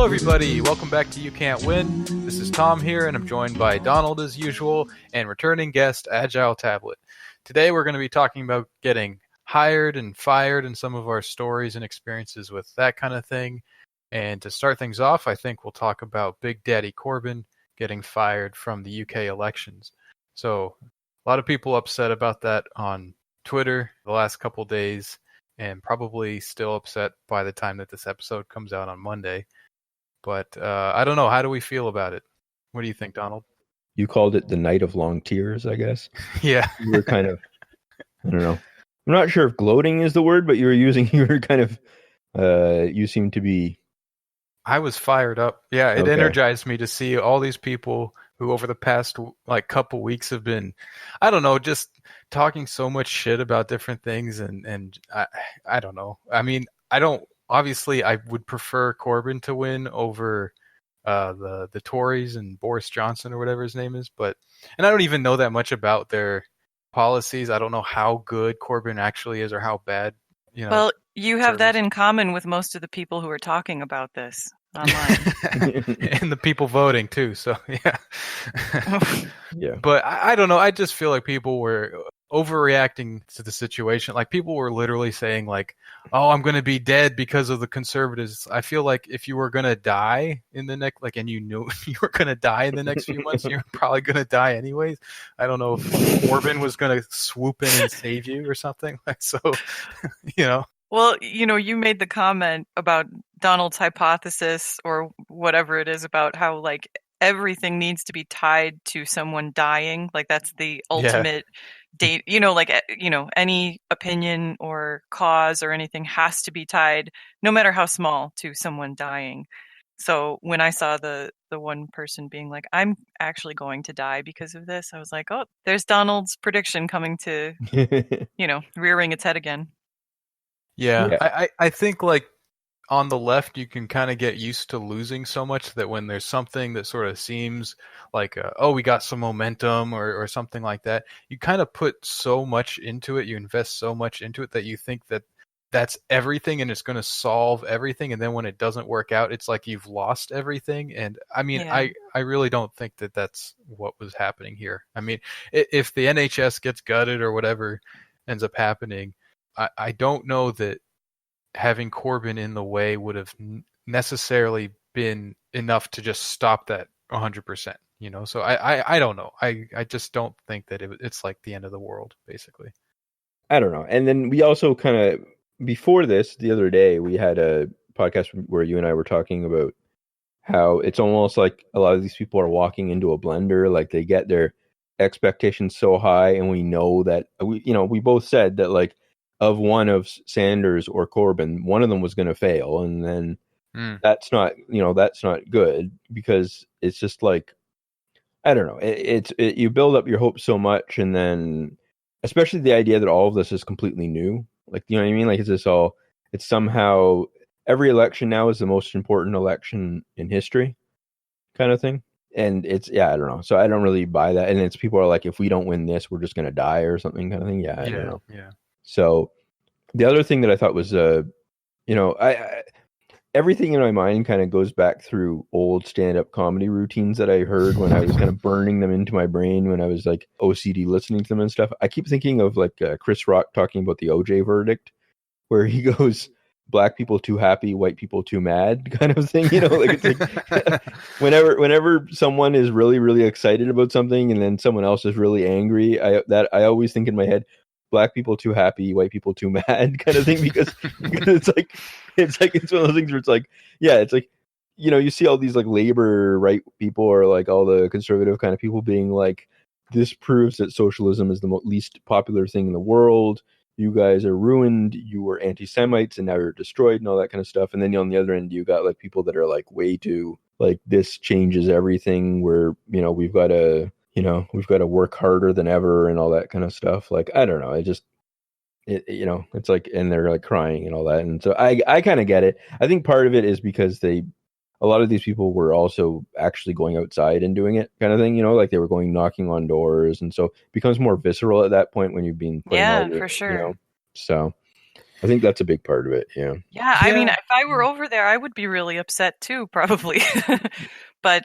everybody. Welcome back to You Can't Win. This is Tom here, and I'm joined by Donald as usual, and returning guest, AgileTablet. Today we're going to be talking about getting hired and fired and some of our stories and experiences with that kind of thing. And to start things off, I think we'll talk about Big Daddy Corbyn getting fired from the UK elections. So a lot of people upset about that on Twitter the last couple days, and probably still upset by the time that this episode comes out on Monday. But I don't know. How do we feel about it? What do you think, Donald? You called it the night of long tears, I guess. Yeah. You were kind of, I don't know. I'm not sure if gloating is the word, but you seem to be. I was fired up. Yeah, it energized me to see all these people who over the past couple weeks have been, I don't know, just talking so much shit about different things. And I don't know. I mean, obviously, I would prefer Corbyn to win over the Tories and Boris Johnson or whatever his name is. And I don't even know that much about their policies. I don't know how good Corbyn actually is or how bad. Well, you have that in common with most of the people who are talking about this online. And the people voting too. So yeah. Yeah. But I don't know. I just feel like people were overreacting to the situation. Like people were literally saying oh, I'm going to be dead because of the Conservatives. I feel like if you were going to die in the next, and you knew you were going to die in the next few months, you're probably going to die anyways. I don't know if Corbyn was going to swoop in and save you or something. Well, you made the comment about Donald's hypothesis or whatever it is about how everything needs to be tied to someone dying. That's the ultimate date, any opinion or cause or anything has to be tied, no matter how small, to someone dying. So when I saw the one person being like, I'm actually going to die because of this, I was like, oh, there's Donald's prediction coming to, rearing its head again. Yeah. I think on the left, you can kind of get used to losing so much that when there's something that sort of seems like, we got some momentum or something like that, you kind of put so much into it, you invest so much into it that you think that that's everything and it's going to solve everything. And then when it doesn't work out, it's like you've lost everything. And I mean, I really don't think that that's what was happening here. I mean, if the NHS gets gutted or whatever ends up happening, I don't know that having Corbyn in the way would have necessarily been enough to just stop that 100%, So I don't know. I just don't think that it's like the end of the world, basically. I don't know. And then we also kind of, before this, the other day, we had a podcast where you and I were talking about how it's almost like a lot of these people are walking into a blender, like they get their expectations so high, and we know that, we both said that of one of Sanders or Corbyn, one of them was going to fail, and then that's not good, because it's just I don't know. You build up your hopes so much, and then especially the idea that all of this is completely new. You know what I mean? It's somehow every election now is the most important election in history, kind of thing. And I don't know. So I don't really buy that. And it's people are like, if we don't win this, we're just going to die or something, kind of thing. I don't know. Yeah. So the other thing that I thought was, everything in my mind kind of goes back through old stand-up comedy routines that I heard when I was kind of burning them into my brain when I was OCD listening to them and stuff. I keep thinking of Chris Rock talking about the OJ verdict, where he goes, black people too happy, white people too mad, kind of thing. It's whenever someone is really, really excited about something and then someone else is really angry, I always think in my head, black people too happy, white people too mad, kind of thing, because it's one of those things where you see all these labor right people or all the conservative kind of people being like, this proves that socialism is the least popular thing in the world. You guys are ruined. You were anti-Semites and now you're destroyed and all that kind of stuff. And then on the other end, you got people that are way too this changes everything. Where we've got to work harder than ever and all that kind of stuff. I don't know. It's and they're crying and all that. And so I kind of get it. I think part of it is because a lot of these people were also actually going outside and doing it, kind of thing, they were going knocking on doors. And so it becomes more visceral at that point when you've been putting for sure. So I think that's a big part of it. Yeah. Yeah, I mean, if I were over there, I would be really upset too, probably. But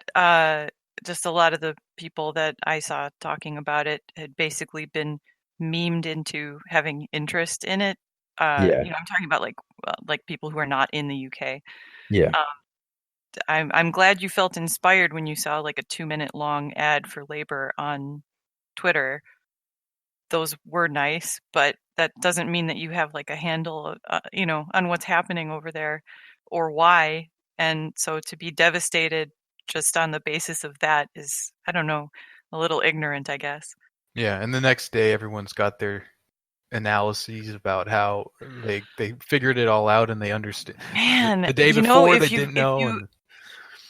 just a lot of the people that I saw talking about it had basically been memed into having interest in it. Yeah. I'm talking about like people who are not in the UK. Yeah. I'm glad you felt inspired when you saw like a 2-minute long ad for Labour on Twitter. Those were nice, but that doesn't mean that you have like a handle, on what's happening over there or why. And so to be devastated just on the basis of that is, I don't know, a little ignorant, I guess. Yeah, and the next day everyone's got their analyses about how they figured it all out and they understood. Man, the day before they didn't know.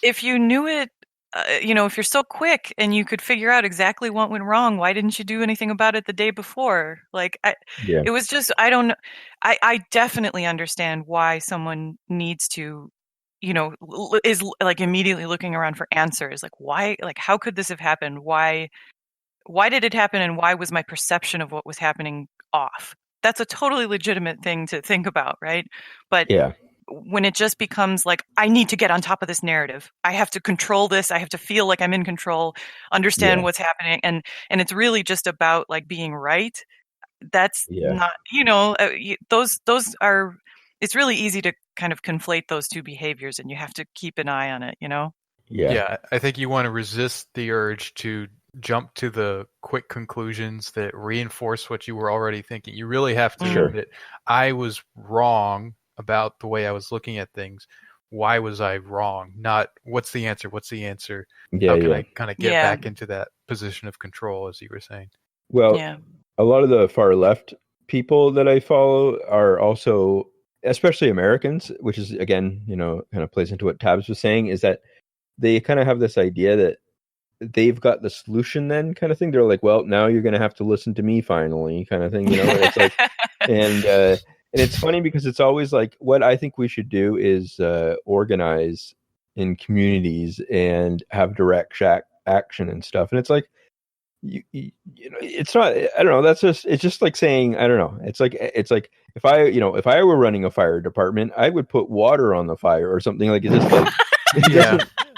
If you knew it, if you're so quick and you could figure out exactly what went wrong, why didn't you do anything about it the day before? It was just, I don't know. I definitely understand why someone needs to, is like immediately looking around for answers. Like why, like how could this have happened? Why did it happen? And why was my perception of what was happening off? That's a totally legitimate thing to think about, right? But when it just becomes like, I need to get on top of this narrative. I have to control this. I have to feel like I'm in control, understand what's happening. And it's really just about like being right. That's not, those are, it's really easy to kind of conflate those two behaviors and you have to keep an eye on it, Yeah, I think you want to resist the urge to jump to the quick conclusions that reinforce what you were already thinking. You really have to admit, I was wrong about the way I was looking at things. Why was I wrong? Not what's the answer? What's the answer? How can I kind of get back into that position of control, as you were saying? Well, a lot of the far left people that I follow are also, especially Americans, which is, again, kind of plays into what Tabs was saying, is that they kind of have this idea that they've got the solution then kind of thing. They're like, well, now you're going to have to listen to me finally kind of thing, And it's like, and it's funny because it's always like, what I think we should do is organize in communities and have direct action and stuff. And it's like, it's not, I don't know. It's just like saying, I don't know. It's like if I were running a fire department, I would put water on the fire or something. Like it's just like,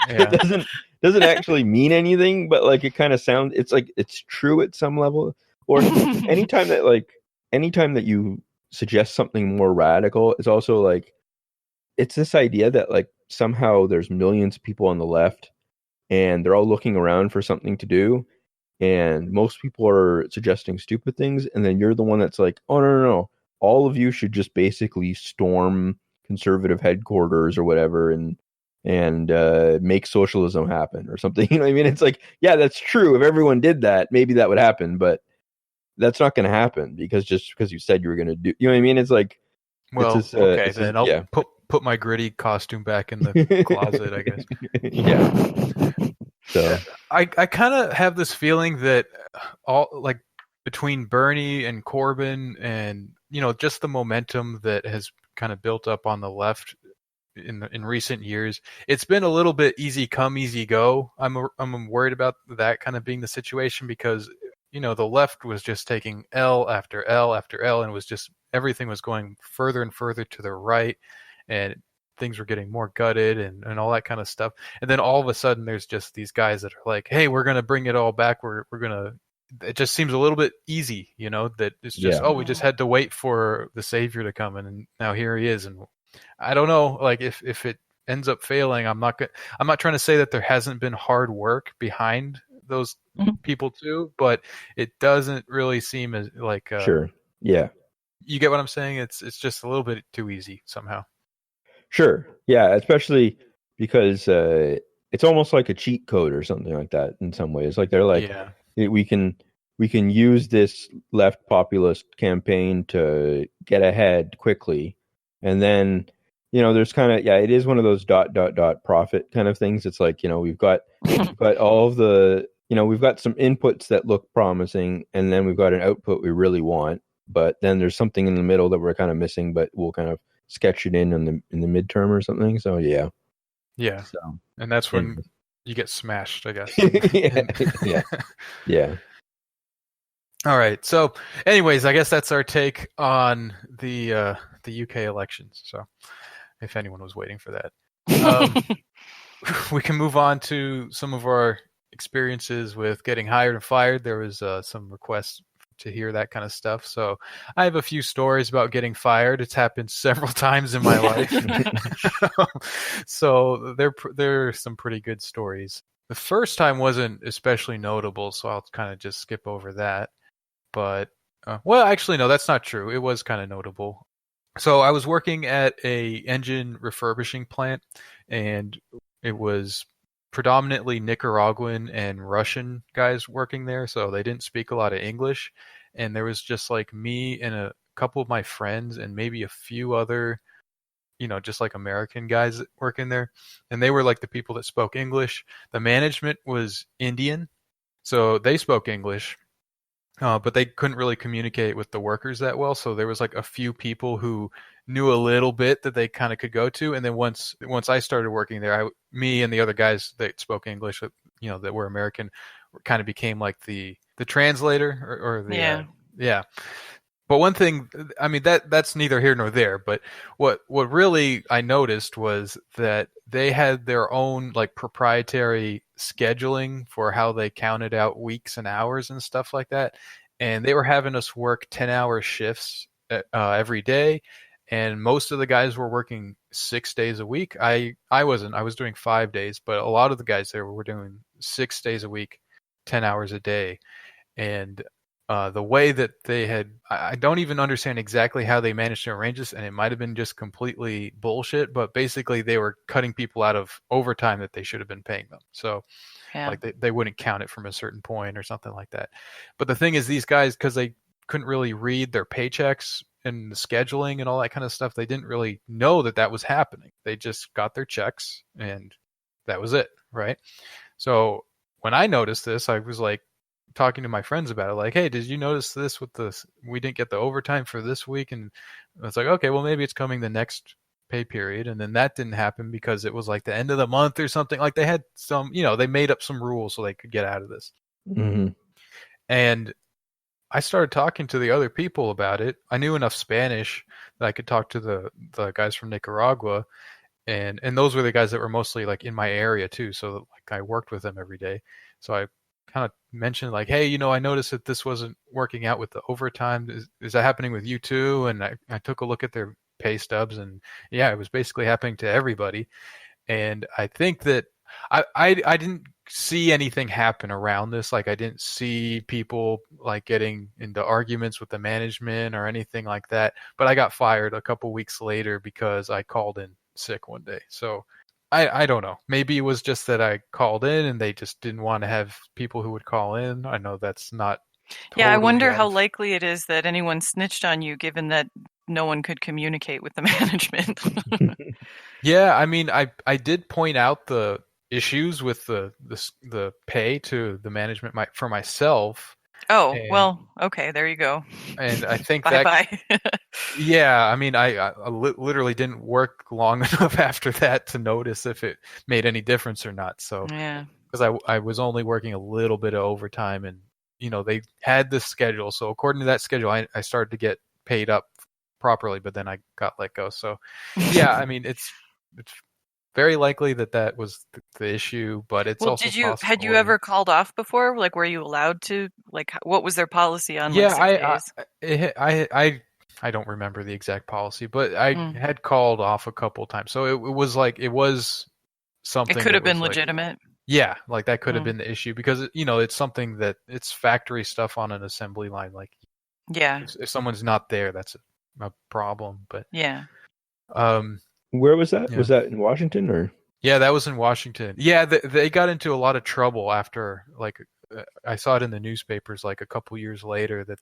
it doesn't actually mean anything, but like it kind of sounds, it's like it's true at some level. Or anytime that you suggest something more radical, it's also like, it's this idea that like somehow there's millions of people on the left and they're all looking around for something to do, and most people are suggesting stupid things, and then you're the one that's like, oh no, all of you should just basically storm conservative headquarters or whatever and make socialism happen or something. You know what I mean? It's like, yeah, that's true. If everyone did that, maybe that would happen, but that's not going to happen because you said you were going to do. You know what I mean? It's like, well, then I'll put my gritty costume back in the closet, I guess. Yeah. So I kind of have this feeling that all like between Bernie and Corbyn and just the momentum that has kind of built up on the left in recent years, it's been a little bit easy come, easy go. I'm worried about that kind of being the situation because the left was just taking L after L after L, and it was just everything was going further and further to the right, and things were getting more gutted and all that kind of stuff. And then all of a sudden there's just these guys that are like, hey, we're going to bring it all back. We're going to, it just seems a little bit easy, that it's just, we just had to wait for the savior to come in, and now here he is. And I don't know, like if it ends up failing, I'm not trying to say that there hasn't been hard work behind those people too, but it doesn't really seem as like, sure. Yeah. You get what I'm saying? It's just a little bit too easy somehow. Sure. Yeah, especially because it's almost like a cheat code or something like that in some ways. Like they're like, we can use this left populist campaign to get ahead quickly. And then, there's kind of, it is one of those ... profit kind of things. It's like, we've got all of the, we've got some inputs that look promising, and then we've got an output we really want. But then there's something in the middle that we're kind of missing, but we'll kind of sketch it in the midterm or something. So yeah. So, and that's when you get smashed, I guess. Yeah. All right. So, anyways, I guess that's our take on the UK elections. So, if anyone was waiting for that, we can move on to some of our experiences with getting hired and fired. There was some requests to hear that kind of stuff. So, I have a few stories about getting fired. It's happened several times in my life. So, there are some pretty good stories. The first time wasn't especially notable, so I'll kind of just skip over that. But, well, actually, no, that's not true. It was kind of notable. So I was working at a engine refurbishing plant, and it was predominantly Nicaraguan and Russian guys working there, so they didn't speak a lot of English. And there was just like me and a couple of my friends and maybe a few other, just like American guys working there. And they were like the people that spoke English. The management was Indian, so they spoke English. But they couldn't really communicate with the workers that well, so there was like a few people who knew a little bit that they kind of could go to, and then once I started working there, me and the other guys that spoke English, that were American, kind of became like the translator or the yeah. But one thing, I mean, that's neither here nor there. But what really I noticed was that they had their own like proprietary scheduling for how they counted out weeks and hours and stuff like that. And they were having us work 10-hour shifts every day. And most of the guys were working 6 days a week. I wasn't. I was doing 5 days, but a lot of the guys there were doing 6 days a week, 10 hours a day. And the way that they had, I don't even understand exactly how they managed to arrange this, and it might have been just completely bullshit, but basically they were cutting people out of overtime that they should have been paying them. So like they wouldn't count it from a certain point or something like that. But the thing is, these guys, because they couldn't really read their paychecks and the scheduling and all that kind of stuff, they didn't really know that was happening. They just got their checks and that was it, right? So when I noticed this, I was like, talking to my friends about it, like, hey, did you notice this with this? We didn't get the overtime for this week. And it's like, okay, well, maybe it's coming the next pay period. And then that didn't happen because it was like the end of the month or something. Like they had some, they made up some rules so they could get out of this. Mm-hmm. And I started talking to the other people about it. I knew enough Spanish that I could talk to the guys from Nicaragua. And those were the guys that were mostly like in my area too. So like I worked with them every day. So I kind of mentioned like, hey, I noticed that this wasn't working out with the overtime. Is that happening with you too? And I took a look at their pay stubs, and yeah, it was basically happening to everybody. And I think that I didn't see anything happen around this. Like I didn't see people like getting into arguments with the management or anything like that. But I got fired a couple weeks later because I called in sick one day. So I don't know. Maybe it was just that I called in and they just didn't want to have people who would call in. I know that's not totally I wonder how likely it is that anyone snitched on you, given that no one could communicate with the management. Yeah, I mean, I did point out the issues with the pay to the management for myself. Oh, well, okay, there you go. And I think bye. Yeah, I mean, I literally didn't work long enough after that to notice if it made any difference or not. So, yeah, because I was only working a little bit of overtime, and they had this schedule. So according to that schedule, I started to get paid up properly, but then I got let go. So, yeah, I mean, it's very likely that was the issue, but it's also possible. Had you ever called off before? Like, were you allowed to? Like, what was their policy on like 6 days? I don't remember the exact policy, but I had called off a couple times. So it was something. It could have been legitimate. Yeah, like that could have been the issue because it's something that it's factory stuff on an assembly line. Like, yeah, if someone's not there, that's a problem. But yeah. Where was that? Yeah. Was that in Washington or? Yeah, that was in Washington. Yeah, they got into a lot of trouble after, like, I saw it in the newspapers like a couple years later that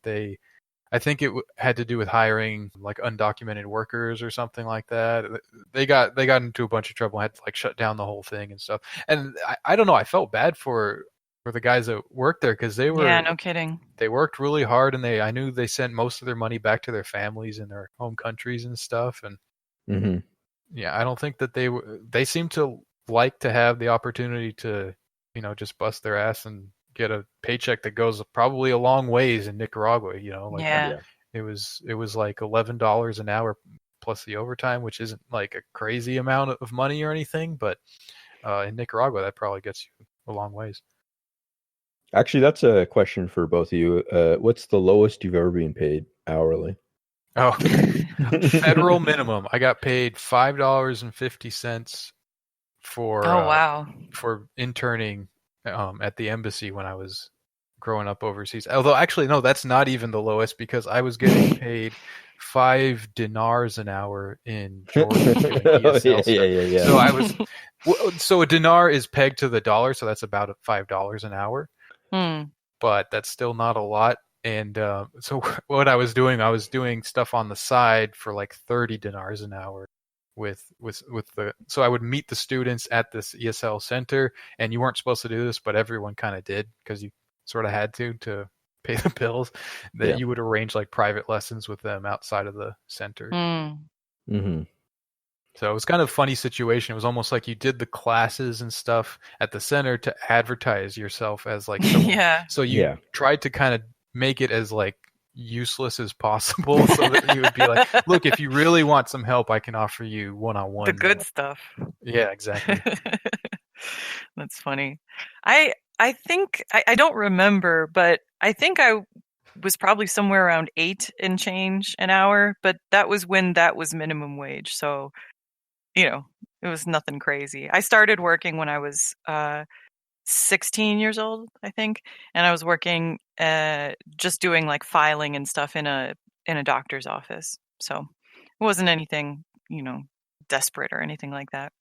I think it had to do with hiring like undocumented workers or something like that. They got into a bunch of trouble and had to like shut down the whole thing and stuff. And I don't know, I felt bad for the guys that worked there because they were, yeah, no kidding. They worked really hard, and I knew they sent most of their money back to their families in their home countries and stuff. And yeah, I don't think that they seem to like to have the opportunity to, just bust their ass and get a paycheck that goes probably a long ways in Nicaragua. Yeah. It was like $11 an hour plus the overtime, which isn't like a crazy amount of money or anything, but in Nicaragua that probably gets you a long ways. Actually, that's a question for both of you. What's the lowest you've ever been paid hourly? Oh, federal minimum. I got paid $5.50 for for interning at the embassy when I was growing up overseas. Although actually no, that's not even the lowest, because I was getting paid 5 dinars an hour in Jordan doing ESL stuff. So I was so a dinar is pegged to the dollar, so that's about $5 an hour. But that's still not a lot. And so what I was doing stuff on the side for like 30 dinars an hour with the, so I would meet the students at this ESL center, and you weren't supposed to do this, but everyone kind of did because you sort of had to pay the bills. That you would arrange like private lessons with them outside of the center. Mm-hmm. So it was kind of a funny situation. It was almost like you did the classes and stuff at the center to advertise yourself as like someone. So you tried to kind of make it as like useless as possible, so that you would be like, look, if you really want some help, I can offer you one-on-one the good stuff. Yeah, exactly. That's funny. I think I don't remember, but I think I was probably somewhere around 8 and change an hour, but that was when that was minimum wage, so it was nothing crazy. I started working when I was 16 years old, I think, and I was working just doing like filing and stuff in a doctor's office. So it wasn't anything, desperate or anything like that.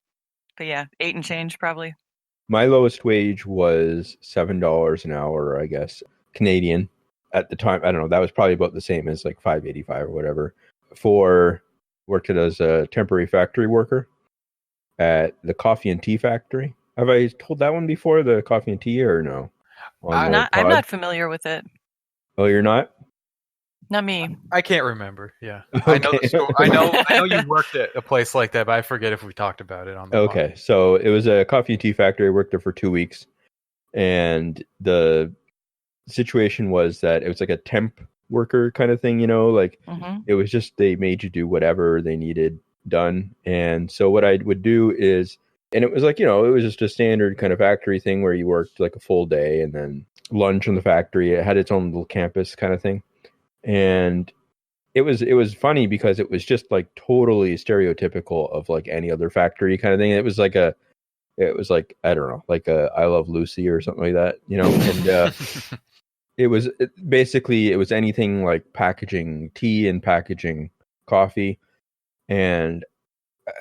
But yeah, 8 and change probably. My lowest wage was $7 an hour, I guess, Canadian at the time. I don't know. That was probably about the same as like $5.85 or whatever. Worked it as a temporary factory worker at the coffee and tea factory. Have I told that one before, the coffee and tea, or no? I'm not familiar with it. Oh, you're not? Not me. I can't remember. Yeah, okay. I know the story. I know you worked at a place like that, but I forget if we talked about it on the podcast. So it was a coffee and tea factory. I worked there for 2 weeks, and the situation was that it was like a temp worker kind of thing, like it was just, they made you do whatever they needed done. And so what I would do is, and it was like, it was just a standard kind of factory thing where you worked like a full day and then lunch in the factory. It had its own little campus kind of thing. And it was funny because it was just like totally stereotypical of like any other factory kind of thing. It was like I don't know, like a I Love Lucy or something like that, and it was anything like packaging tea and packaging coffee. And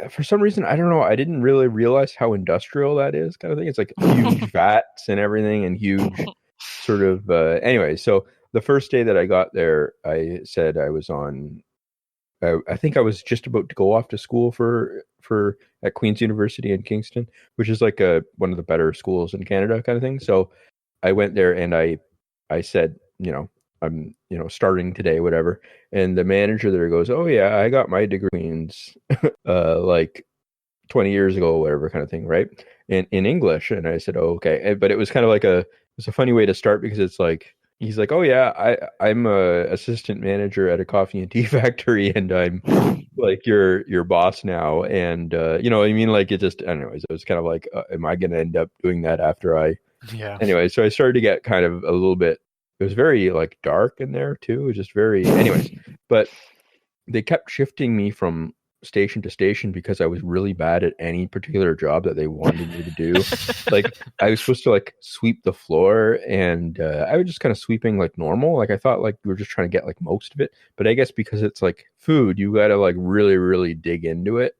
for some reason, I don't know, I didn't really realize how industrial that is kind of thing. It's like huge vats and everything, and huge sort of anyway. So the first day that I got there, I said I was on, I think I was just about to go off to school for at Queen's University in Kingston, which is like one of the better schools in Canada kind of thing. So I went there and I said, I'm, starting today, whatever. And the manager there goes, oh yeah, I got my degree in like 20 years ago, whatever kind of thing, right? In English. And I said, oh, okay. But it was kind of like it's a funny way to start, because it's like, he's like, oh yeah, I'm a assistant manager at a coffee and tea factory, and I'm like your boss now. And you know what I mean? Like, it just, anyways, it was kind of like, am I going to end up doing that after anyway, so I started to get kind of a little bit, it was very like dark in there too. It was just very, anyways, but they kept shifting me from station to station because I was really bad at any particular job that they wanted me to do. Like, I was supposed to like sweep the floor, and I was just kind of sweeping like normal. Like, I thought like we were just trying to get like most of it, but I guess because it's like food, you got to like really, really dig into it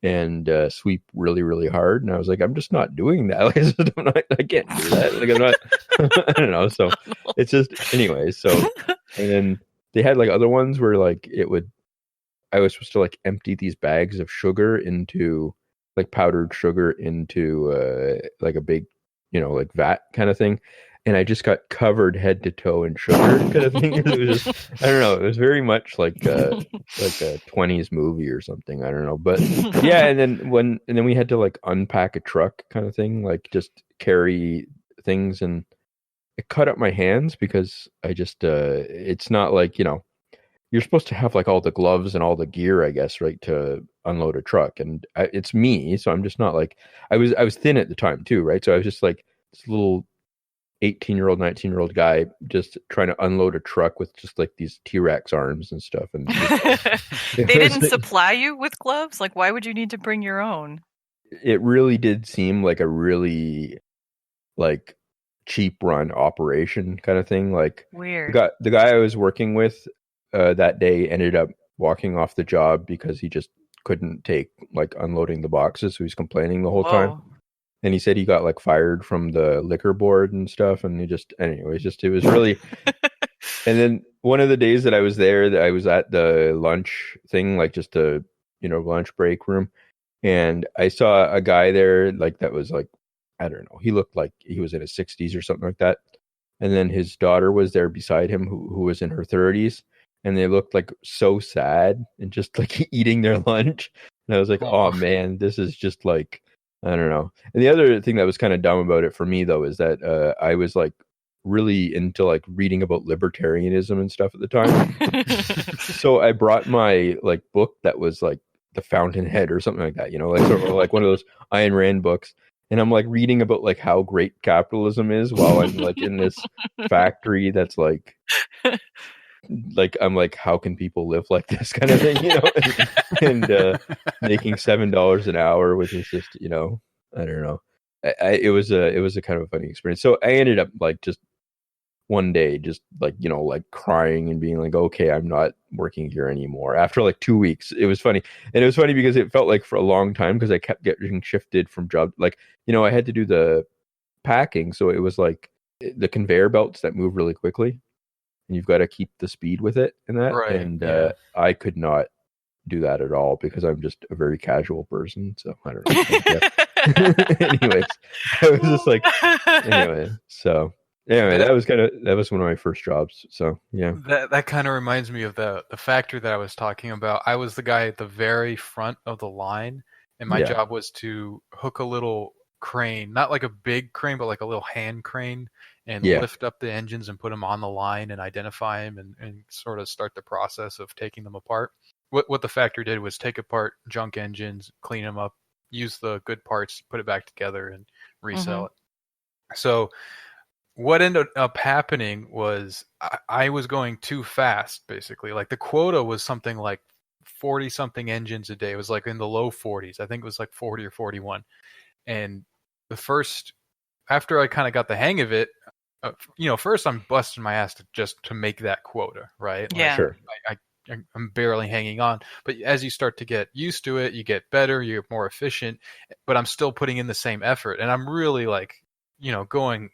and sweep really, really hard. And I was like, I'm just not doing that. Like, I can't do that. Like, I'm not, I don't know. So it's just, anyway. So, and then they had like other ones where like I was supposed to like empty these bags of sugar into like powdered sugar into like a big, like vat kind of thing. And I just got covered head to toe in sugar kind of thing. It was just, I don't know. It was very much like a 20s movie or something. I don't know. But yeah. And then we had to like unpack a truck kind of thing, like just carry things. And it cut up my hands because I just it's not like, you're supposed to have like all the gloves and all the gear, I guess, right, to unload a truck. And it's me, so I'm just not like, I was thin at the time too, right? So I was just like this little 18-year-old, 19-year-old guy just trying to unload a truck with just like these T-Rex arms and stuff. And they didn't supply you with gloves? Like, why would you need to bring your own? It really did seem like a really like cheap run operation kind of thing. Like, weird. The guy I was working with that day ended up walking off the job because he just couldn't take like unloading the boxes, so he was complaining the whole time. And he said he got like fired from the liquor board and stuff. And it was really. And then one of the days that I was there, that I was at the lunch thing, like just a lunch break room, and I saw a guy there like that was like, I don't know, he looked like he was in his 60s or something like that. And then his daughter was there beside him, who was in her 30s, and they looked like so sad and just like eating their lunch. And I was like, oh man, this is just like, I don't know. And the other thing that was kind of dumb about it for me though is that I was like really into like reading about libertarianism and stuff at the time. So I brought my like book that was like The Fountainhead or something like that, like sort of like one of those Ayn Rand books. And I'm like reading about like how great capitalism is while I'm like in this factory that's like I'm like, how can people live like this kind of thing, and making $7 an hour, which is just, I don't know. It was a kind of a funny experience. So I ended up like just one day, just like, like crying and being like, okay, I'm not working here anymore. After like 2 weeks, it was funny. And it was funny because it felt like for a long time, because I kept getting shifted from job. Like, I had to do the packing. So it was like the conveyor belts that move really quickly. And you've got to keep the speed with it and that. Right, and I could not do that at all because I'm just a very casual person. So I don't know. Anyways, I was just like, anyway, that was one of my first jobs. So yeah, that kind of reminds me of the factory that I was talking about. I was the guy at the very front of the line, and my job was to hook a little crane, not like a big crane, but like a little hand crane, and lift up the engines and put them on the line and identify them and sort of start the process of taking them apart. What the factory did was take apart junk engines, clean them up, use the good parts, put it back together, and resell it. So what ended up happening was I was going too fast, basically. Like the quota was something like 40-something engines a day. It was like in the low 40s. I think it was like 40 or 41. And after I kind of got the hang of it, first I'm busting my ass to make that quota, right? Yeah. Like, sure. I'm barely hanging on. But as you start to get used to it, you get better, you're more efficient, but I'm still putting in the same effort. And I'm really like, going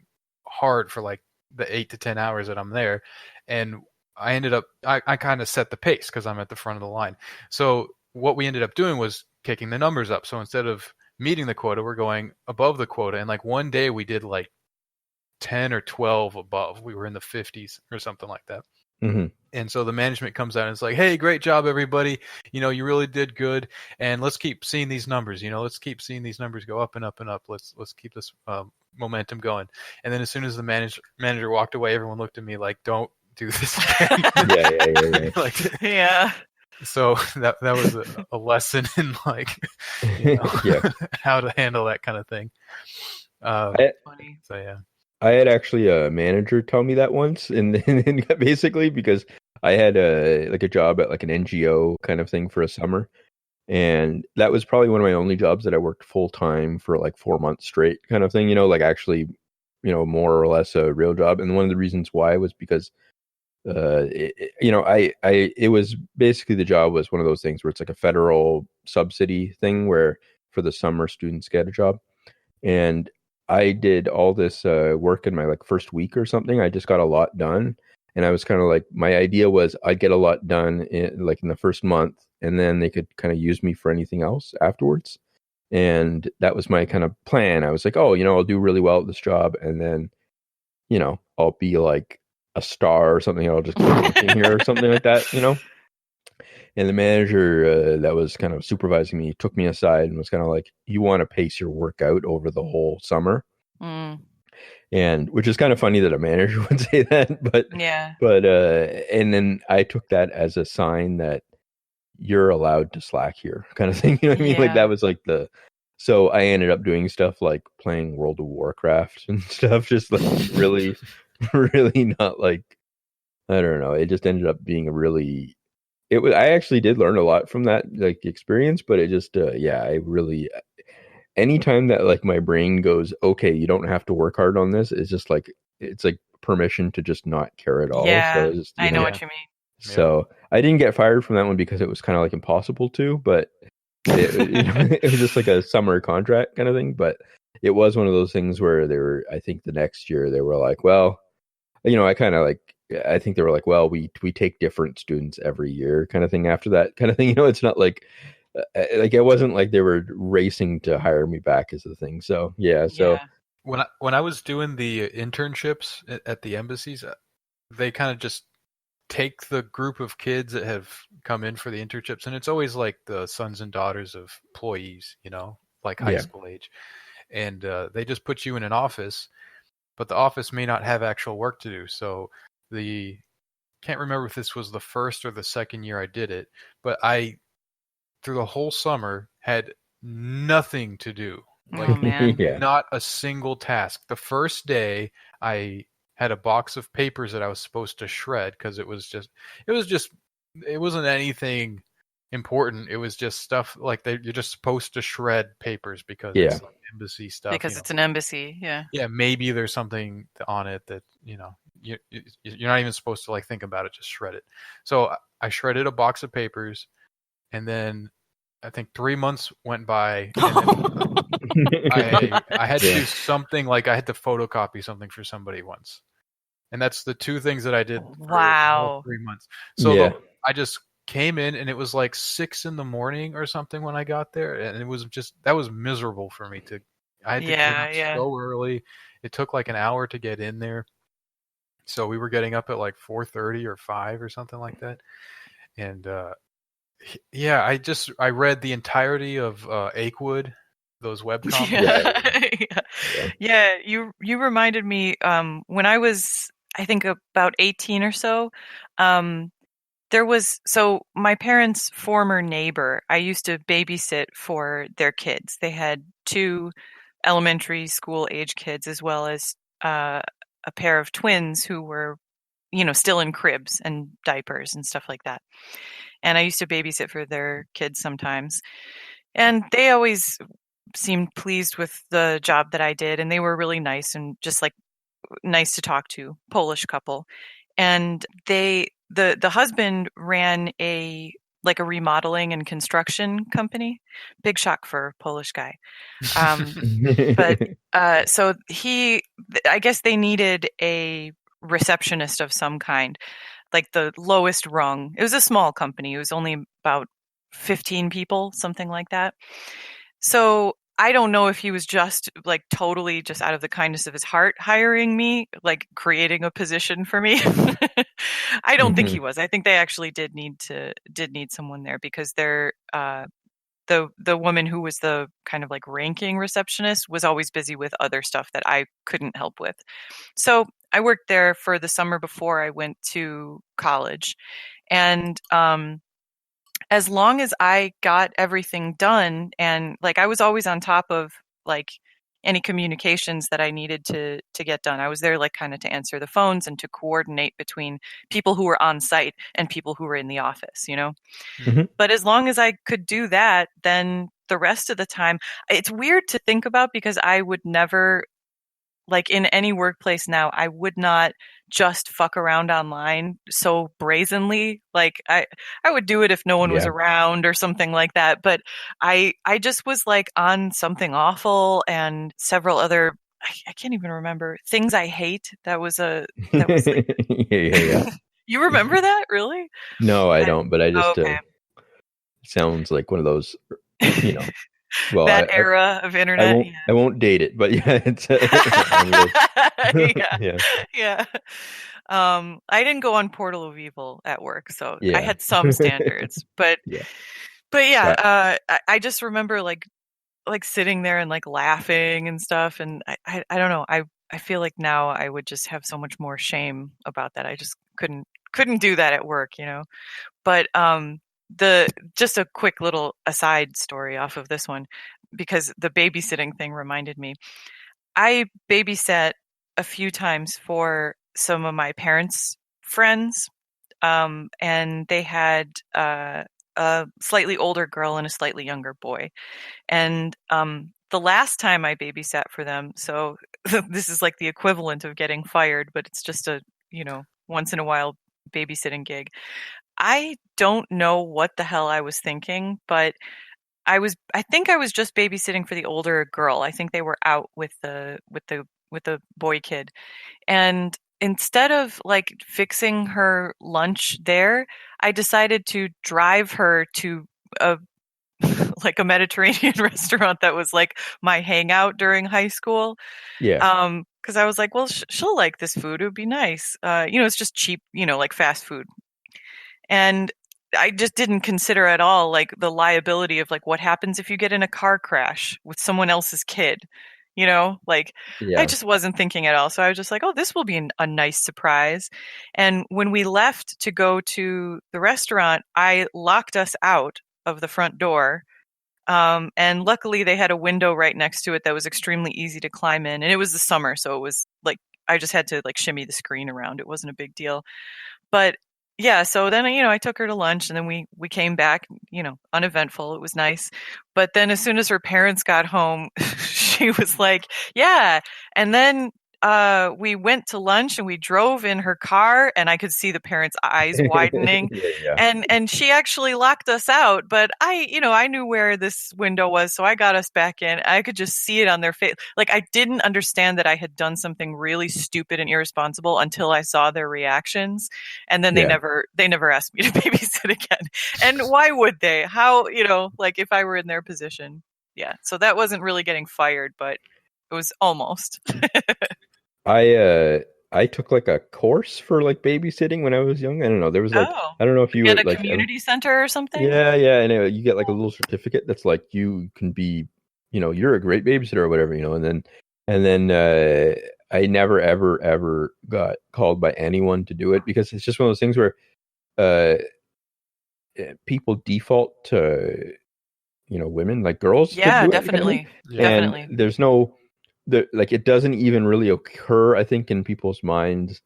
hard for like the 8 to 10 hours that I'm there. And I ended up, I kind of set the pace because I'm at the front of the line. So what we ended up doing was kicking the numbers up. So instead of meeting the quota, we're going above the quota. And like one day we did like 10 or 12 above. We were in the 50s or something like that. Mm-hmm. And so the management comes out and it's like, hey, great job, everybody. You really did good. And let's keep seeing these numbers. Let's keep seeing these numbers go up and up and up. Let's keep this momentum going. And then as soon as the manager walked away, everyone looked at me like, don't do this again. Yeah. Yeah. So that was a lesson in like, how to handle that kind of thing. Funny. So yeah. I had actually a manager tell me that once, and basically because I had a job at like an NGO kind of thing for a summer, and that was probably one of my only jobs that I worked full time for like 4 months straight kind of thing, like actually, more or less a real job. And one of the reasons why was because, it was basically, the job was one of those things where it's like a federal subsidy thing where for the summer students get a job. And I did all this work in my like first week or something. I just got a lot done. And I was kind of like, my idea was I'd get a lot done in the first month, and then they could kind of use me for anything else afterwards. And that was my kind of plan. I was like, oh, I'll do really well at this job, and then, I'll be like a star or something. I'll just keep working here or something like that, And the manager that was kind of supervising me took me aside and was kind of like, you want to pace your work out over the whole summer. And which is kind of funny that a manager would say that, but and then I took that as a sign that you're allowed to slack here, kind of thing. You know what I mean? Like that was like so I ended up doing stuff like playing World of Warcraft and stuff, just like really, really not like, I don't know. It just ended up being I actually did learn a lot from that like experience, but it just, I really, anytime that like my brain goes, okay, you don't have to work hard on this, it's just like, it's like permission to just not care at all. Yeah, so just, I know what you mean. So I didn't get fired from that one because it was kind of like impossible to, but it was just like a summer contract kind of thing. But it was one of those things where I think the next year they were like, well, I think they were like, well, we take different students every year kind of thing after that kind of thing. It's not like it wasn't like they were racing to hire me back as the thing. So, so. When I was doing the internships at the embassies, they kind of just take the group of kids that have come in for the internships, and it's always like the sons and daughters of employees, like high school age, and they just put you in an office, but the office may not have actual work to do. So can't remember if this was the first or the second year I did it, but I through the whole summer had nothing to do, like not a single task. The first day I had a box of papers that I was supposed to shred because it wasn't anything important. It was just stuff like you're just supposed to shred papers because it's like embassy stuff. Because it's an embassy, yeah. Yeah, maybe there's something on it that you're not even supposed to like think about it. Just shred it. So I shredded a box of papers, and then I think 3 months went by. And I had to do something like I had to photocopy something for somebody once. And that's the two things that I did for 3 months. So I just came in, and it was like 6 a.m. or something when I got there. And it was that was miserable for me I had to get up so early. It took like an hour to get in there. So we were getting up at like 4:30 or 5 or something like that. And I read the entirety of Achewood, those webcomics. You reminded me when I was, I think, about 18 or so, my parents' former neighbor, I used to babysit for their kids. They had 2 elementary school age kids, as well as a pair of twins who were, still in cribs and diapers and stuff like that. And I used to babysit for their kids sometimes. And they always seemed pleased with the job that I did. And they were really nice and just like nice to talk to, Polish couple. And the husband ran a remodeling and construction company. Big shock for a Polish guy. But so I guess they needed a receptionist of some kind, like the lowest rung. It was a small company. It was only about 15 people, something like that. So I don't know if he was just like totally just out of the kindness of his heart hiring me, like creating a position for me. I don't think he was. I think they actually did need someone there because they're the woman who was the kind of like ranking receptionist was always busy with other stuff that I couldn't help with. So I worked there for the summer before I went to college. And as long as I got everything done, and like I was always on top of like any communications that I needed to get done. I was there like kind of to answer the phones and to coordinate between people who were on site and people who were in the office, But as long as I could do that, then the rest of the time, it's weird to think about because I would never, like in any workplace now, I would not just fuck around online so brazenly. Like I would do it if no one was around or something like that. But I just was like on something awful and several other, I can't even remember, things I hate. That was like, You remember that? Really? No, I don't, but I just, sounds like one of those, well, that era of internet. I won't date it, but it's I didn't go on Portal of Evil at work, so I had some standards, but I just remember like sitting there and like laughing and stuff, and I don't know, I feel like now I would just have so much more shame about that. I just couldn't do that at work, you know. But just a quick little aside story off of this one, because the babysitting thing reminded me. I babysat a few times for some of my parents' friends, and they had a slightly older girl and a slightly younger boy. And the last time I babysat for them, so this is like the equivalent of getting fired, but it's just a, once in a while babysitting gig. I don't know what the hell I was thinking, but I think I was just babysitting for the older girl. I think they were out with the boy kid. And instead of like fixing her lunch there, I decided to drive her to a like a Mediterranean restaurant that was like my hangout during high school. Yeah. Because I was like, well, she'll like this food. It would be nice. It's just cheap, like fast food. And I just didn't consider at all like the liability of like what happens if you get in a car crash with someone else's kid. Like Yeah. I just wasn't thinking at all. So I was just like, oh, this will be a nice surprise. And when we left to go to the restaurant, I locked us out of the front door. And luckily they had a window right next to it that was extremely easy to climb in. And it was the summer. So it was like, I just had to like shimmy the screen around. It wasn't a big deal. But yeah, so then, I took her to lunch and then we came back, uneventful. It was nice. But then as soon as her parents got home, she was like, yeah. And then we went to lunch and we drove in her car and I could see the parents' eyes widening. Yeah. And she actually locked us out, but I knew where this window was, so I got us back in. I could just see it on their face. Like I didn't understand that I had done something really stupid and irresponsible until I saw their reactions. And then they never asked me to babysit again. And why would they? How, like if I were in their position. Yeah. So that wasn't really getting fired, but it was almost. I took like a course for like babysitting when I was young. I don't know. There was like I don't know if you get were a like community center or something. Yeah, and you get like a little certificate that's like you can be, you're a great babysitter or whatever, and then I never ever got called by anyone to do it because it's just one of those things where people default to women, like girls. Yeah, definitely. Kind of definitely. There's no. Like it doesn't even really occur, I think, in people's minds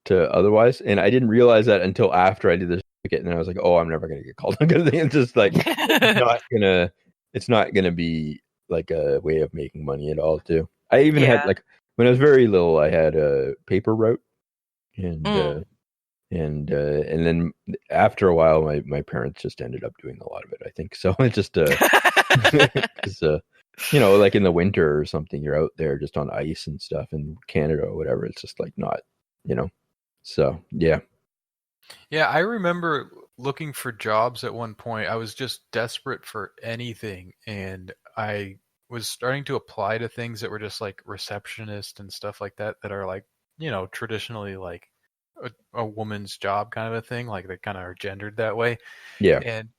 to otherwise. And I didn't realize that until after I did the certificate, and I was like, "Oh, I'm never gonna get called." Because it's just like it's not gonna be like a way of making money at all. Too. I even had like when I was very little, I had a paper route, and then after a while, my parents just ended up doing a lot of it. I think so. It just like in the winter or something, you're out there just on ice and stuff in Canada or whatever. It's just like not, so yeah. Yeah, I remember looking for jobs at one point. I was just desperate for anything, and I was starting to apply to things that were just like receptionist and stuff like that are like, traditionally like a woman's job kind of a thing, like they kind of are gendered that way. Yeah. And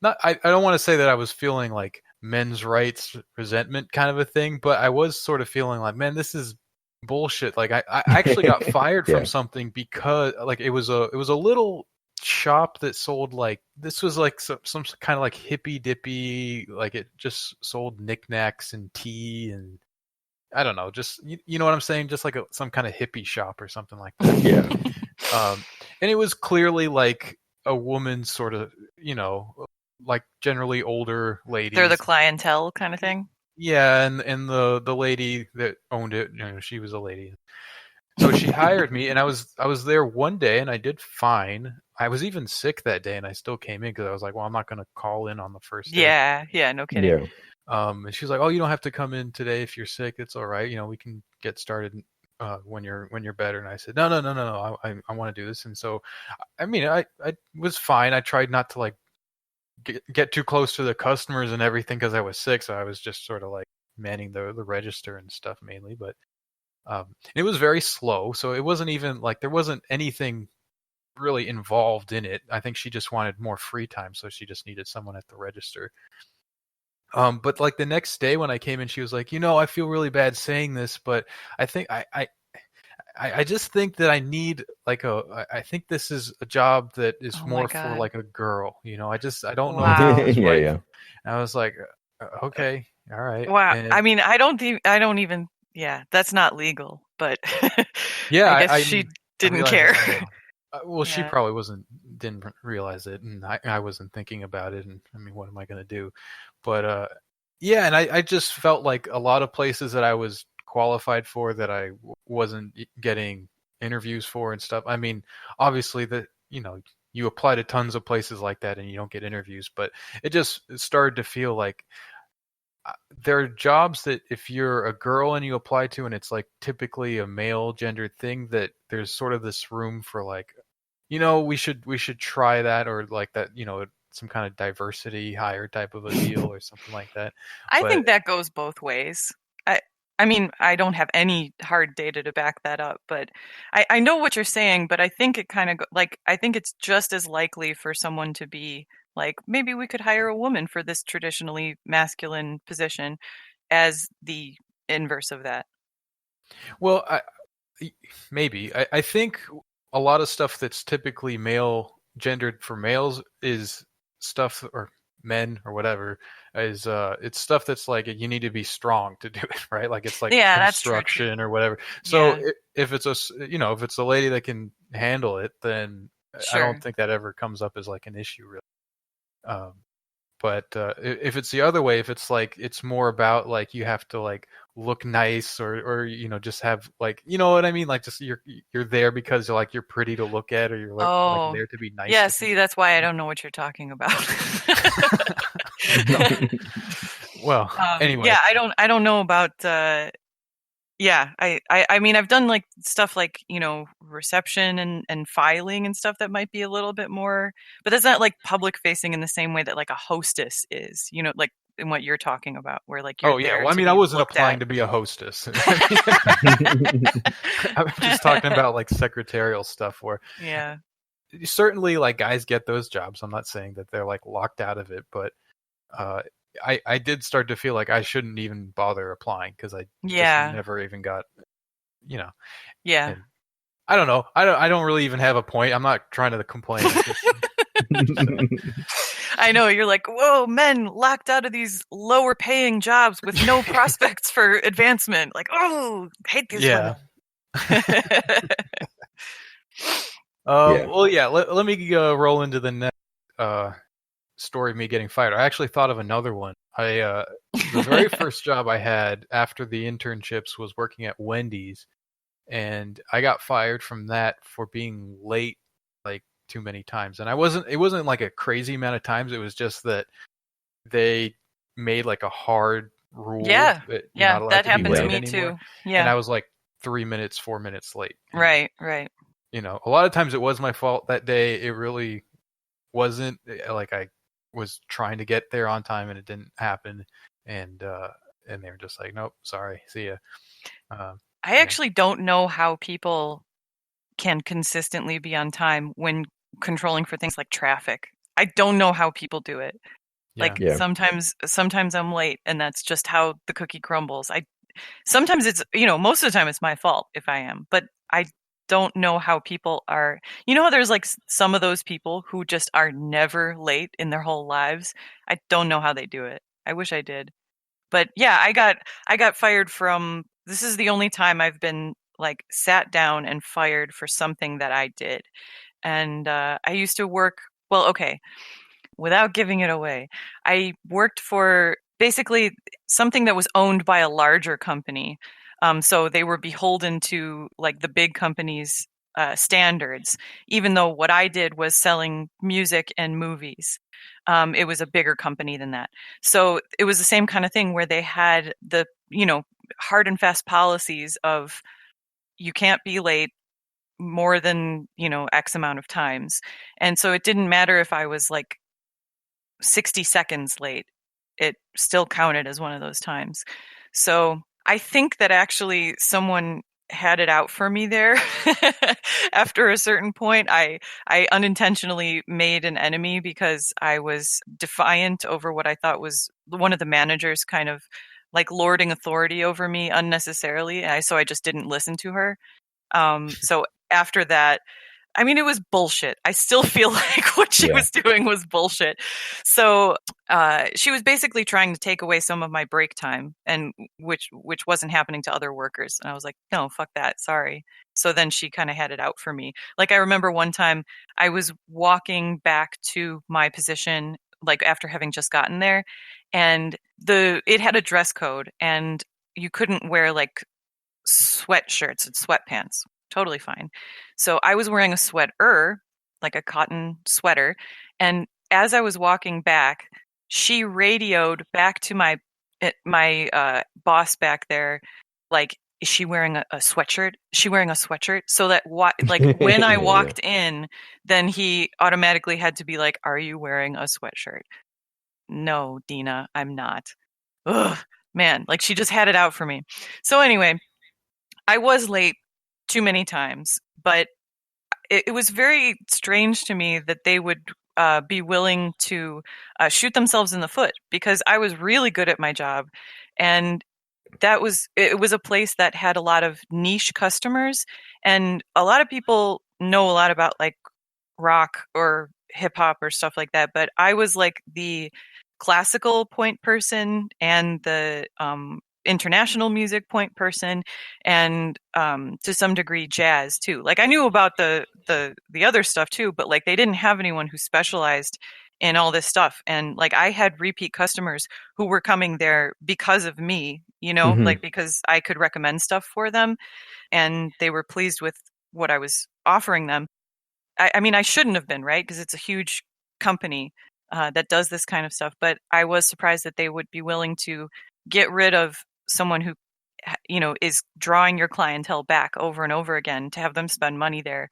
I don't want to say that I was feeling like men's rights resentment kind of a thing, but I was sort of feeling like, man, this is bullshit. Like I actually got fired from something because like it was a little shop that sold like, this was like some kind of like hippy dippy, like it just sold knickknacks and tea and I don't know, just you know what I'm saying, just like some kind of hippie shop or something like that. Yeah. And it was clearly like a woman sort of, like generally older ladies. They're the clientele kind of thing. Yeah, and the lady that owned it, she was a lady. So she hired me, and I was there one day, and I did fine. I was even sick that day, and I still came in because I was like, well, I'm not going to call in on the first day. Yeah, no kidding. Yeah. And she was like, oh, you don't have to come in today if you're sick. It's all right. We can get started when you're better. And I said, no, I want to do this. And so, I mean, I was fine. I tried not to like get too close to the customers and everything because I was sick. So I was just sort of like manning the register and stuff mainly. But it was very slow. So it wasn't even like there wasn't anything really involved in it. I think she just wanted more free time. So she just needed someone at the register. But like the next day when I came in, she was like, I feel really bad saying this, but I think I just think that I need I think this is a job that is more for like a girl, I don't know if Wow. this is right. Yeah. And I was like, okay, all right. Wow. And I mean, I don't even. Yeah, that's not legal, but yeah, I guess she didn't realized care. that, well, she Yeah. probably didn't realize it, and I wasn't thinking about it. And I mean, what am I going to do? But yeah, and I just felt like a lot of places that I was qualified for that I wasn't getting interviews for and stuff. I mean, obviously you apply to tons of places like that and you don't get interviews, but it started to feel like there are jobs that if you're a girl and you apply to and it's like typically a male gendered thing, that there's sort of this room for like, we should try that, or like that, some kind of diversity hire type of a deal or something like that. I think that goes both ways. I mean, I don't have any hard data to back that up, but I know what you're saying, but I think it kind of I think it's just as likely for someone to be like, maybe we could hire a woman for this traditionally masculine position as the inverse of that. Well, maybe. I think a lot of stuff that's typically male gendered for males is stuff, or men or whatever, is it's stuff that's like you need to be strong to do it, right? Like it's like construction or whatever. So if it's if it's a lady that can handle it, then I don't think that ever comes up as like an issue really. But if it's the other way, if it's like it's more about like you have to like look nice or just have like, you know what I mean, like just you're there because you're pretty to look at, or you're like there to be nice. Yeah, see, that's why I don't know what you're talking about. Well, anyway. Yeah, I don't know about yeah, I mean, I've done like stuff like, reception and filing and stuff that might be a little bit more, but that's not like public facing in the same way that like a hostess is, like in what you're talking about, where like you're well, I mean, I wasn't applying to be a hostess. I'm just talking about like secretarial stuff where certainly like guys get those jobs. I'm not saying that they're like locked out of it, but I did start to feel like I shouldn't even bother applying because I just never even got, Yeah. And I don't know. I don't really even have a point. I'm not trying to complain. I know, you're like, whoa, men locked out of these lower paying jobs with no prospects for advancement. Like, oh, hate these women. Well, yeah. Let me roll into the next story of me getting fired. I actually thought of another one. The very first job I had after the internships was working at Wendy's, and I got fired from that for being late like too many times. And it wasn't like a crazy amount of times. It was just that they made like a hard rule. Yeah. That you're not allowed that to happened be to late me anymore. too. Yeah. And I was like 3 minutes, 4 minutes late. Right. A lot of times it was my fault that day. It really wasn't. Like I was trying to get there on time and it didn't happen. And they were just like, nope, sorry, see ya. I actually don't know how people can consistently be on time when controlling for things like traffic. I don't know how people do it. Sometimes I'm late and that's just how the cookie crumbles. Sometimes it's, most of the time it's my fault if I am, but I don't know how people are, how there's like some of those people who just are never late in their whole lives. I don't know how they do it. I wish I did. But yeah, I got fired from, this is the only time I've been like sat down and fired for something that I did. And I used to work, without giving it away, I worked for basically something that was owned by a larger company. So they were beholden to like the big company's standards, even though what I did was selling music and movies. It was a bigger company than that. So it was the same kind of thing where they had the, hard and fast policies of you can't be late more than, X amount of times. And so it didn't matter if I was like 60 seconds late, it still counted as one of those times. So I think that actually someone had it out for me there. After a certain point, I unintentionally made an enemy because I was defiant over what I thought was one of the managers kind of like lording authority over me unnecessarily. So I just didn't listen to her. So after that, I mean, it was bullshit. I still feel like what she was doing was bullshit. So she was basically trying to take away some of my break time, and which wasn't happening to other workers. And I was like, no, fuck that. Sorry. So then she kind of had it out for me. Like I remember one time I was walking back to my position, like after having just gotten there, and it had a dress code, and you couldn't wear like sweatshirts and sweatpants. Totally fine. So I was wearing a sweater, like a cotton sweater, and as I was walking back, she radioed back to my boss back there, like, is she wearing a sweatshirt? Is she wearing a sweatshirt? So that like when I walked in, then he automatically had to be like, are you wearing a sweatshirt? No, Dina, I'm not. Ugh, man, like she just had it out for me. So anyway, I was late too many times, but it was very strange to me that they would be willing to shoot themselves in the foot, because I was really good at my job, and it was a place that had a lot of niche customers, and a lot of people know a lot about like rock or hip hop or stuff like that, but I was like the classical point person and the international music point person, and to some degree jazz too. Like I knew about the other stuff too, but like they didn't have anyone who specialized in all this stuff. And like I had repeat customers who were coming there because of me, like because I could recommend stuff for them, and they were pleased with what I was offering them. I mean, I shouldn't have been, right? Because it's a huge company that does this kind of stuff. But I was surprised that they would be willing to get rid of someone who, is drawing your clientele back over and over again, to have them spend money there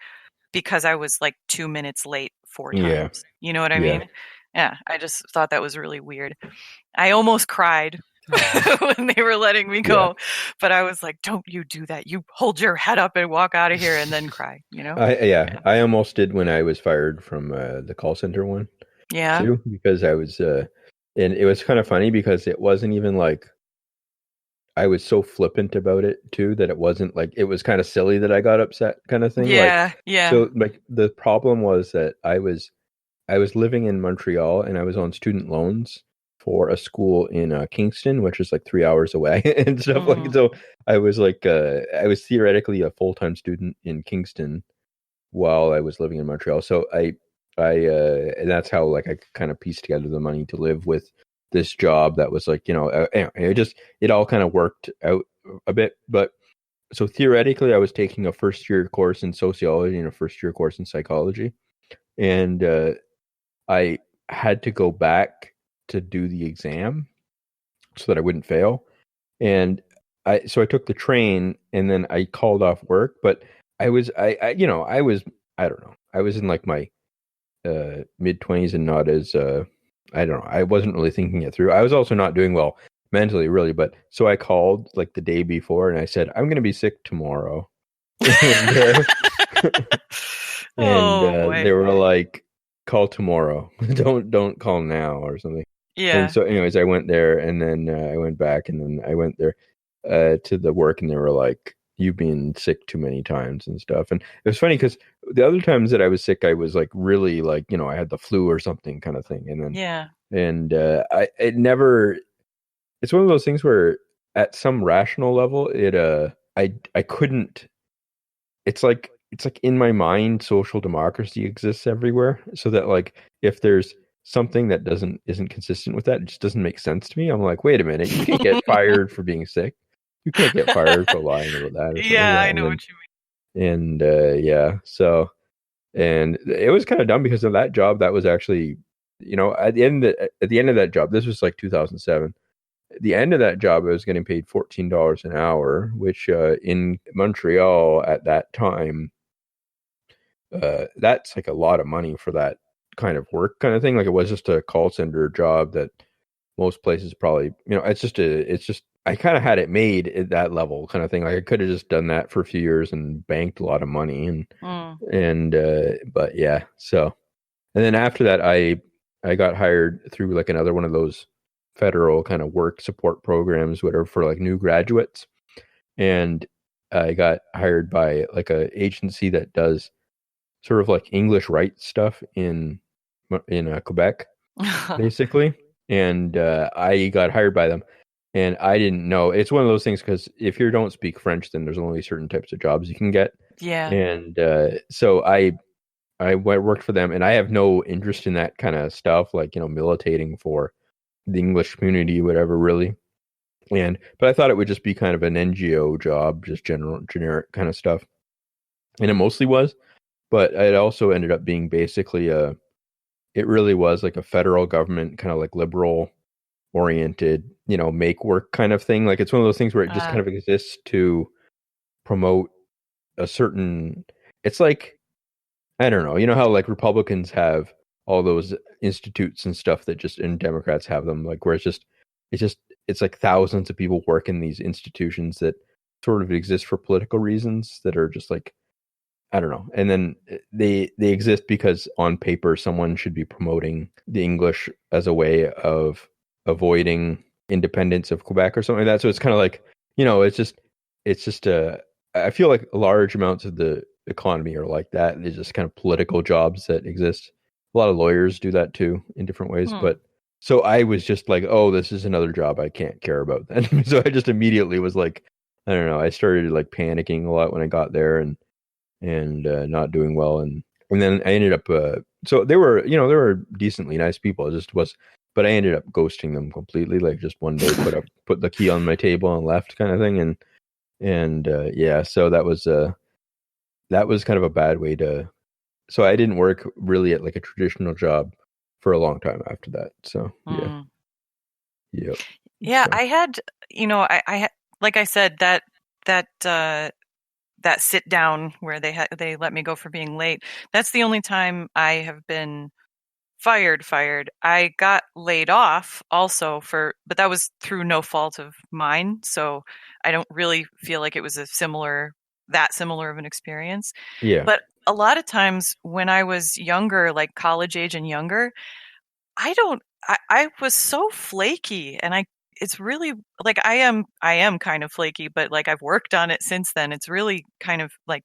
because I was like 2 minutes late 4 times. You know what I mean? Yeah, I just thought that was really weird. I almost cried when they were letting me go, but I was like, don't you do that. You hold your head up and walk out of here and then cry, I almost did when I was fired from the call center one. Yeah. Too, because I was and it was kind of funny because it wasn't even like I was so flippant about it too, that it wasn't like, it was kind of silly that I got upset kind of thing. Yeah. So like the problem was that I was living in Montreal, and I was on student loans for a school in Kingston, which is like 3 hours away and stuff like. So I was like, I was theoretically a full-time student in Kingston while I was living in Montreal. So I and that's how like I kind of pieced together the money to live with this job that was like, it all kind of worked out a bit. But so theoretically I was taking a first year course in sociology and a first year course in psychology, and I had to go back to do the exam so that I wouldn't fail. And I took the train, and then I called off work, but I was I don't know, I was in like my mid-20s and not as I don't know, I wasn't really thinking it through. I was also not doing well mentally, really. But so I called like the day before, and I said, I'm going to be sick tomorrow. And they were like, call tomorrow. don't call now or something. Yeah. And so anyways, I went there, and then I went back, and then I went there to the work, and they were like, you've been sick too many times and stuff. And it was funny because the other times that I was sick, I was like really like, I had the flu or something kind of thing. And then, it's one of those things where at some rational level, I couldn't, it's like in my mind, social democracy exists everywhere. So that like, if there's something that isn't consistent with that, it just doesn't make sense to me. I'm like, wait a minute, you can't get fired for being sick. You can't get fired for lying about that. Yeah, I know what you mean. And so, and it was kind of dumb because of that job. That was actually, at the end of that job, this was like 2007. At the end of that job, I was getting paid $14 an hour, which in Montreal at that time, that's like a lot of money for that kind of work kind of thing. Like it was just a call center job that most places probably, it's just I kind of had it made at that level kind of thing. Like I could have just done that for a few years and banked a lot of money but yeah. So, and then after that, I got hired through like another one of those federal kind of work support programs, whatever, for like new graduates. And I got hired by like a agency that does sort of like English rights stuff in Quebec, basically. And I got hired by them, and I didn't know. It's one of those things because if you don't speak French, then there's only certain types of jobs you can get. Yeah. And so I worked for them, and I have no interest in that kind of stuff, like, militating for the English community, whatever, really. But I thought it would just be kind of an NGO job, just generic kind of stuff. And it mostly was, but it also ended up being basically it really was like a federal government kind of like liberal oriented, make work kind of thing. Like it's one of those things where it just kind of exists to promote a certain, it's like, I don't know, you know how like Republicans have all those institutes and stuff and Democrats have them, like where it's like thousands of people work in these institutions that sort of exist for political reasons that are just like, I don't know. And then they exist because on paper someone should be promoting the English as a way of avoiding independence of Quebec or something like that. So it's kind of like, it's just I feel like large amounts of the economy are like that. They're just kind of political jobs that exist. A lot of lawyers do that too in different ways. But so I was just like, oh, this is another job I can't care about then. So I just immediately was like, I don't know. I started like panicking a lot when I got there and not doing well. And then I ended up, so they were decently nice people. But I ended up ghosting them completely. Like just one day put the key on my table and left kind of thing. And yeah, so that was kind of a bad way so I didn't work really at like a traditional job for a long time after that. So yeah. Yep. Yeah. So. I had, I had, like I said, that sit down where they let me go for being late. That's the only time I have been fired. I got laid off also but that was through no fault of mine. So I don't really feel like it was similar of an experience. Yeah. But a lot of times when I was younger, like college age and younger, I was so flaky, and it's really like I am kind of flaky, but like I've worked on it since then. It's really kind of like,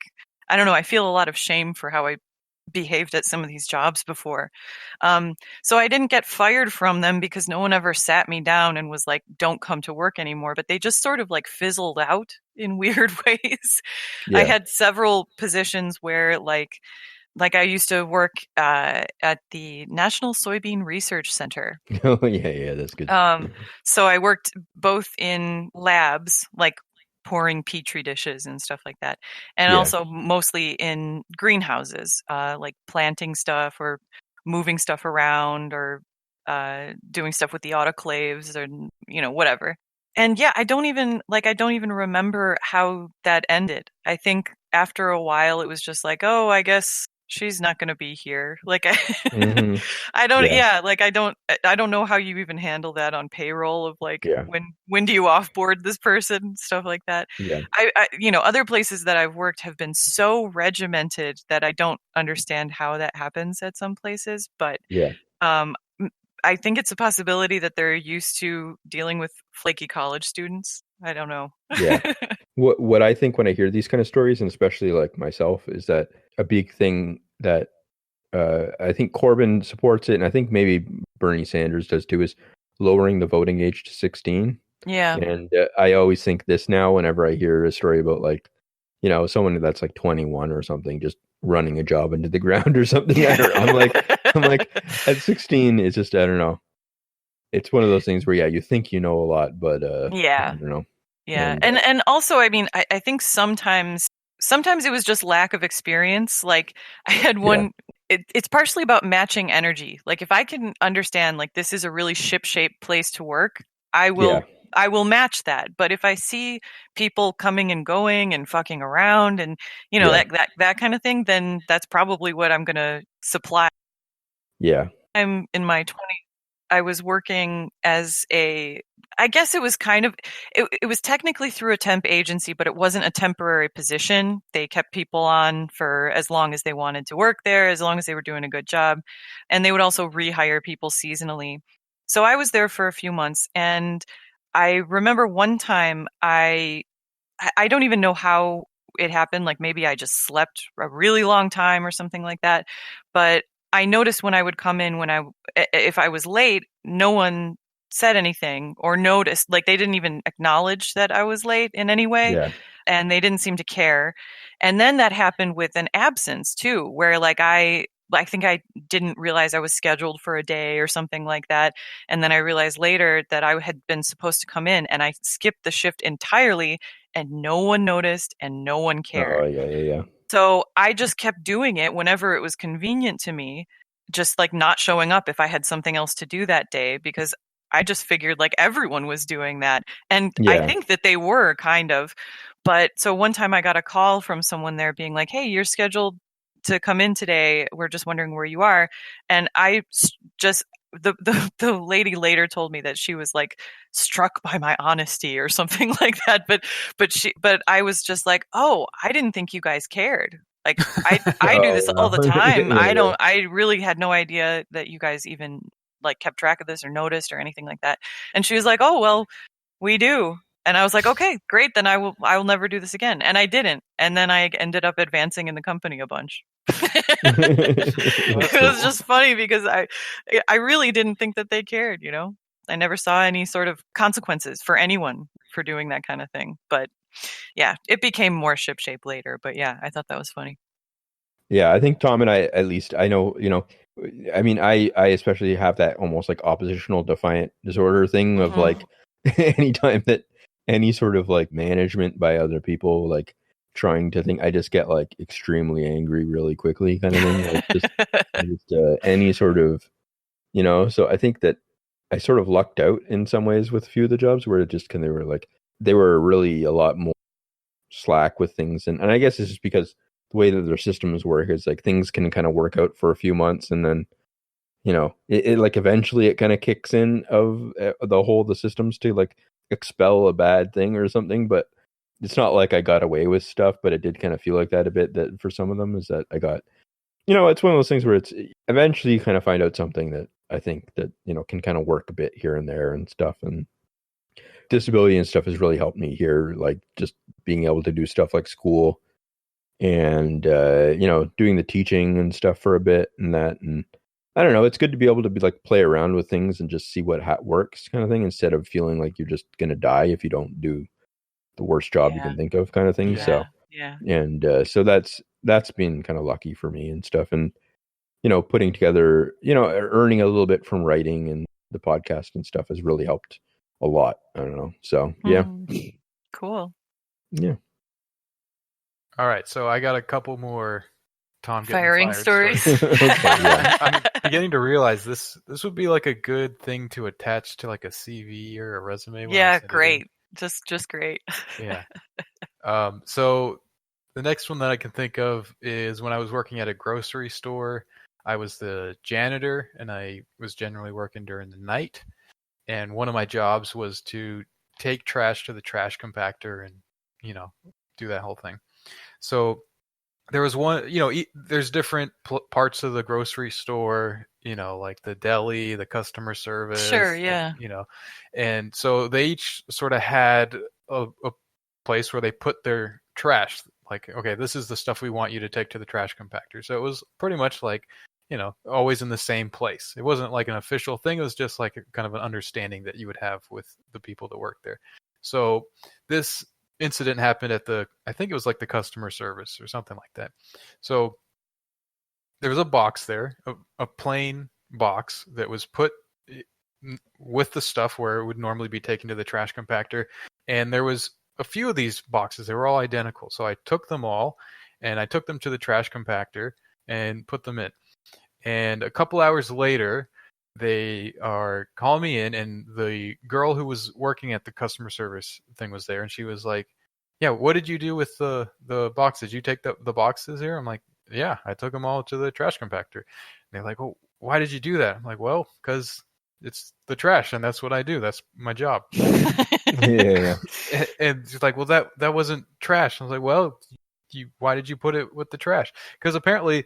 I don't know, I feel a lot of shame for how I behaved at some of these jobs before. So I didn't get fired from them because no one ever sat me down and was like, don't come to work anymore, but they just sort of like fizzled out in weird ways. Yeah. I had several positions where like I used to work at the National Soybean Research Center. Oh yeah, that's good. So I worked both in labs, like pouring petri dishes and stuff like that, and also mostly in greenhouses, like planting stuff or moving stuff around or doing stuff with the autoclaves or whatever. And yeah, I don't even remember how that ended. I think after a while it was just like, oh, I guess she's not going to be here. Like I don't know how you even handle that on payroll of like, when do you offboard this person, stuff like that. Yeah. I other places that I've worked have been so regimented that I don't understand how that happens at some places, but I think it's a possibility that they're used to dealing with flaky college students. I don't know. Yeah. What I think when I hear these kind of stories, and especially like myself, is that a big thing that I think Corbyn supports it, and I think maybe Bernie Sanders does too, is lowering the voting age to 16. Yeah. And I always think this now whenever I hear a story about like, someone that's like 21 or something just running a job into the ground or something. I'm like at 16, it's just, I don't know. It's one of those things where you think you know a lot, but I don't know. Yeah. And also, I mean, I think sometimes it was just lack of experience. Like I had one, it's partially about matching energy. Like if I can understand, like, this is a really ship-shaped place to work, I will match that. But if I see people coming and going and fucking around and, that kind of thing, then that's probably what I'm going to supply. Yeah. I'm in my 20s. I was working as a I guess it was kind of, it was technically through a temp agency, but it wasn't a temporary position. They kept people on for as long as they wanted to work there, as long as they were doing a good job. And they would also rehire people seasonally. So I was there for a few months, and I remember one time I don't even know how it happened. Like maybe I just slept a really long time or something like that. But I noticed when I would come in, if I was late, no one said anything or noticed. Like they didn't even acknowledge that I was late in any way. Yeah. And they didn't seem to care. And then that happened with an absence too, where like I think I didn't realize I was scheduled for a day or something like that. And then I realized later that I had been supposed to come in, and I skipped the shift entirely, and no one noticed and no one cared. Oh, yeah. So I just kept doing it whenever it was convenient to me, just like not showing up if I had something else to do that day, because I just figured like everyone was doing that. And I think that they were kind of. But so one time I got a call from someone there being like, hey, you're scheduled to come in today. We're just wondering where you are. And I just, the lady later told me that she was like struck by my honesty or something like that. But I was just like, oh, I didn't think you guys cared. Like I do this all the time. I really had no idea that you guys even like kept track of this or noticed or anything like that. And she was like, oh, well, we do. And I was like, okay, great. Then I will never do this again. And I didn't. And then I ended up advancing in the company a bunch. It was just funny because I really didn't think that they cared, you know? I never saw any sort of consequences for anyone for doing that kind of thing. But yeah, it became more shipshape later. But yeah, I thought that was funny. Yeah, I think Tom and I, at least, I know, you know, I mean, I especially have that almost like oppositional defiant disorder thing of like anytime that any sort of like management by other people, like trying to think, I just get like extremely angry really quickly kind of thing. Like just any sort of, you know, so I think that I sort of lucked out in some ways with a few of the jobs where it just they were really a lot more slack with things. And I guess it's just because the way that their systems work is like things can kind of work out for a few months, and then, you know, it like eventually it kind of kicks in of the systems to like expel a bad thing or something. But it's not like I got away with stuff, but it did kind of feel like that a bit, that for some of them is that I got, you know, it's one of those things where it's eventually you kind of find out something that I think that, you know, can kind of work a bit here and there and stuff. And disability and stuff has really helped me here, like just being able to do stuff like school and you know, doing the teaching and stuff for a bit and that. And I don't know, it's good to be able to be like play around with things and just see what works kind of thing, instead of feeling like you're just gonna die if you don't do the worst job you can think of kind of thing. So so that's been kind of lucky for me and stuff. And, you know, putting together, you know, earning a little bit from writing and the podcast and stuff has really helped a lot. I don't know. So yeah. Cool. Yeah. All right, so I got a couple more Tom getting firing fired stories. I'm beginning to realize this would be like a good thing to attach to like a CV or a resume. Yeah, great. Just great. Yeah. So the next one that I can think of is when I was working at a grocery store. I was the janitor, and I was generally working during the night. And one of my jobs was to take trash to the trash compactor and, you know, do that whole thing. So there was one, you know, there's different parts of the grocery store, you know, like the deli, the customer service. Sure, yeah. You know, and so they each sort of had a place where they put their trash. Like, okay, this is the stuff we want you to take to the trash compactor. So it was pretty much like, you know, always in the same place. It wasn't like an official thing. It was just like a kind of an understanding that you would have with the people that work there. So this incident happened at I think it was like the customer service or something like that. So there was a box there, a plain box that was put with the stuff where it would normally be taken to the trash compactor. And there was a few of these boxes. They were all identical. So I took them all and I took them to the trash compactor and put them in. And a couple hours later, they are calling me in, and the girl who was working at the customer service thing was there, and she was like, yeah, what did you do with the boxes? Did you take the boxes here? I'm like, yeah, I took them all to the trash compactor. And they're like, oh, why did you do that? I'm like, well, because it's the trash, and that's what I do. That's my job. Yeah. And she's like, well, that wasn't trash. I was like, well, why did you put it with the trash? Because apparently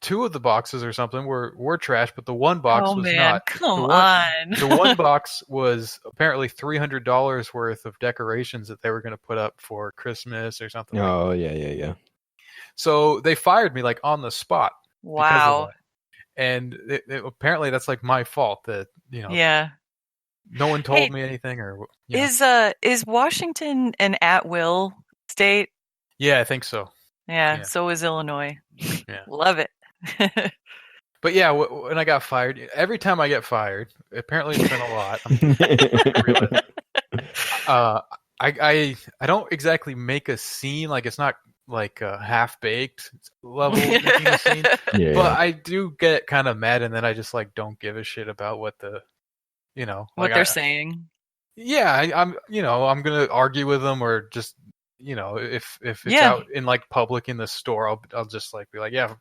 2 of the boxes or something were trash, but the one box was not. Come on. The one box was apparently $300 worth of decorations that they were going to put up for Christmas or something. Oh, yeah. So they fired me like on the spot. Wow. And apparently that's like my fault that, Yeah. No one told me anything or. Is Washington an at-will state? Yeah, I think so. Yeah. So is Illinois. Yeah. Love it. But yeah, when I got fired, every time I get fired, apparently it's been a lot. I don't exactly make a scene. Like it's not like a half-baked level making a scene. Yeah. But I do get kind of mad, and then I just like don't give a shit about what the, what they're saying. Yeah, I'm gonna argue with them or just. If it's out in like public in the store, I'll just like be like, yeah,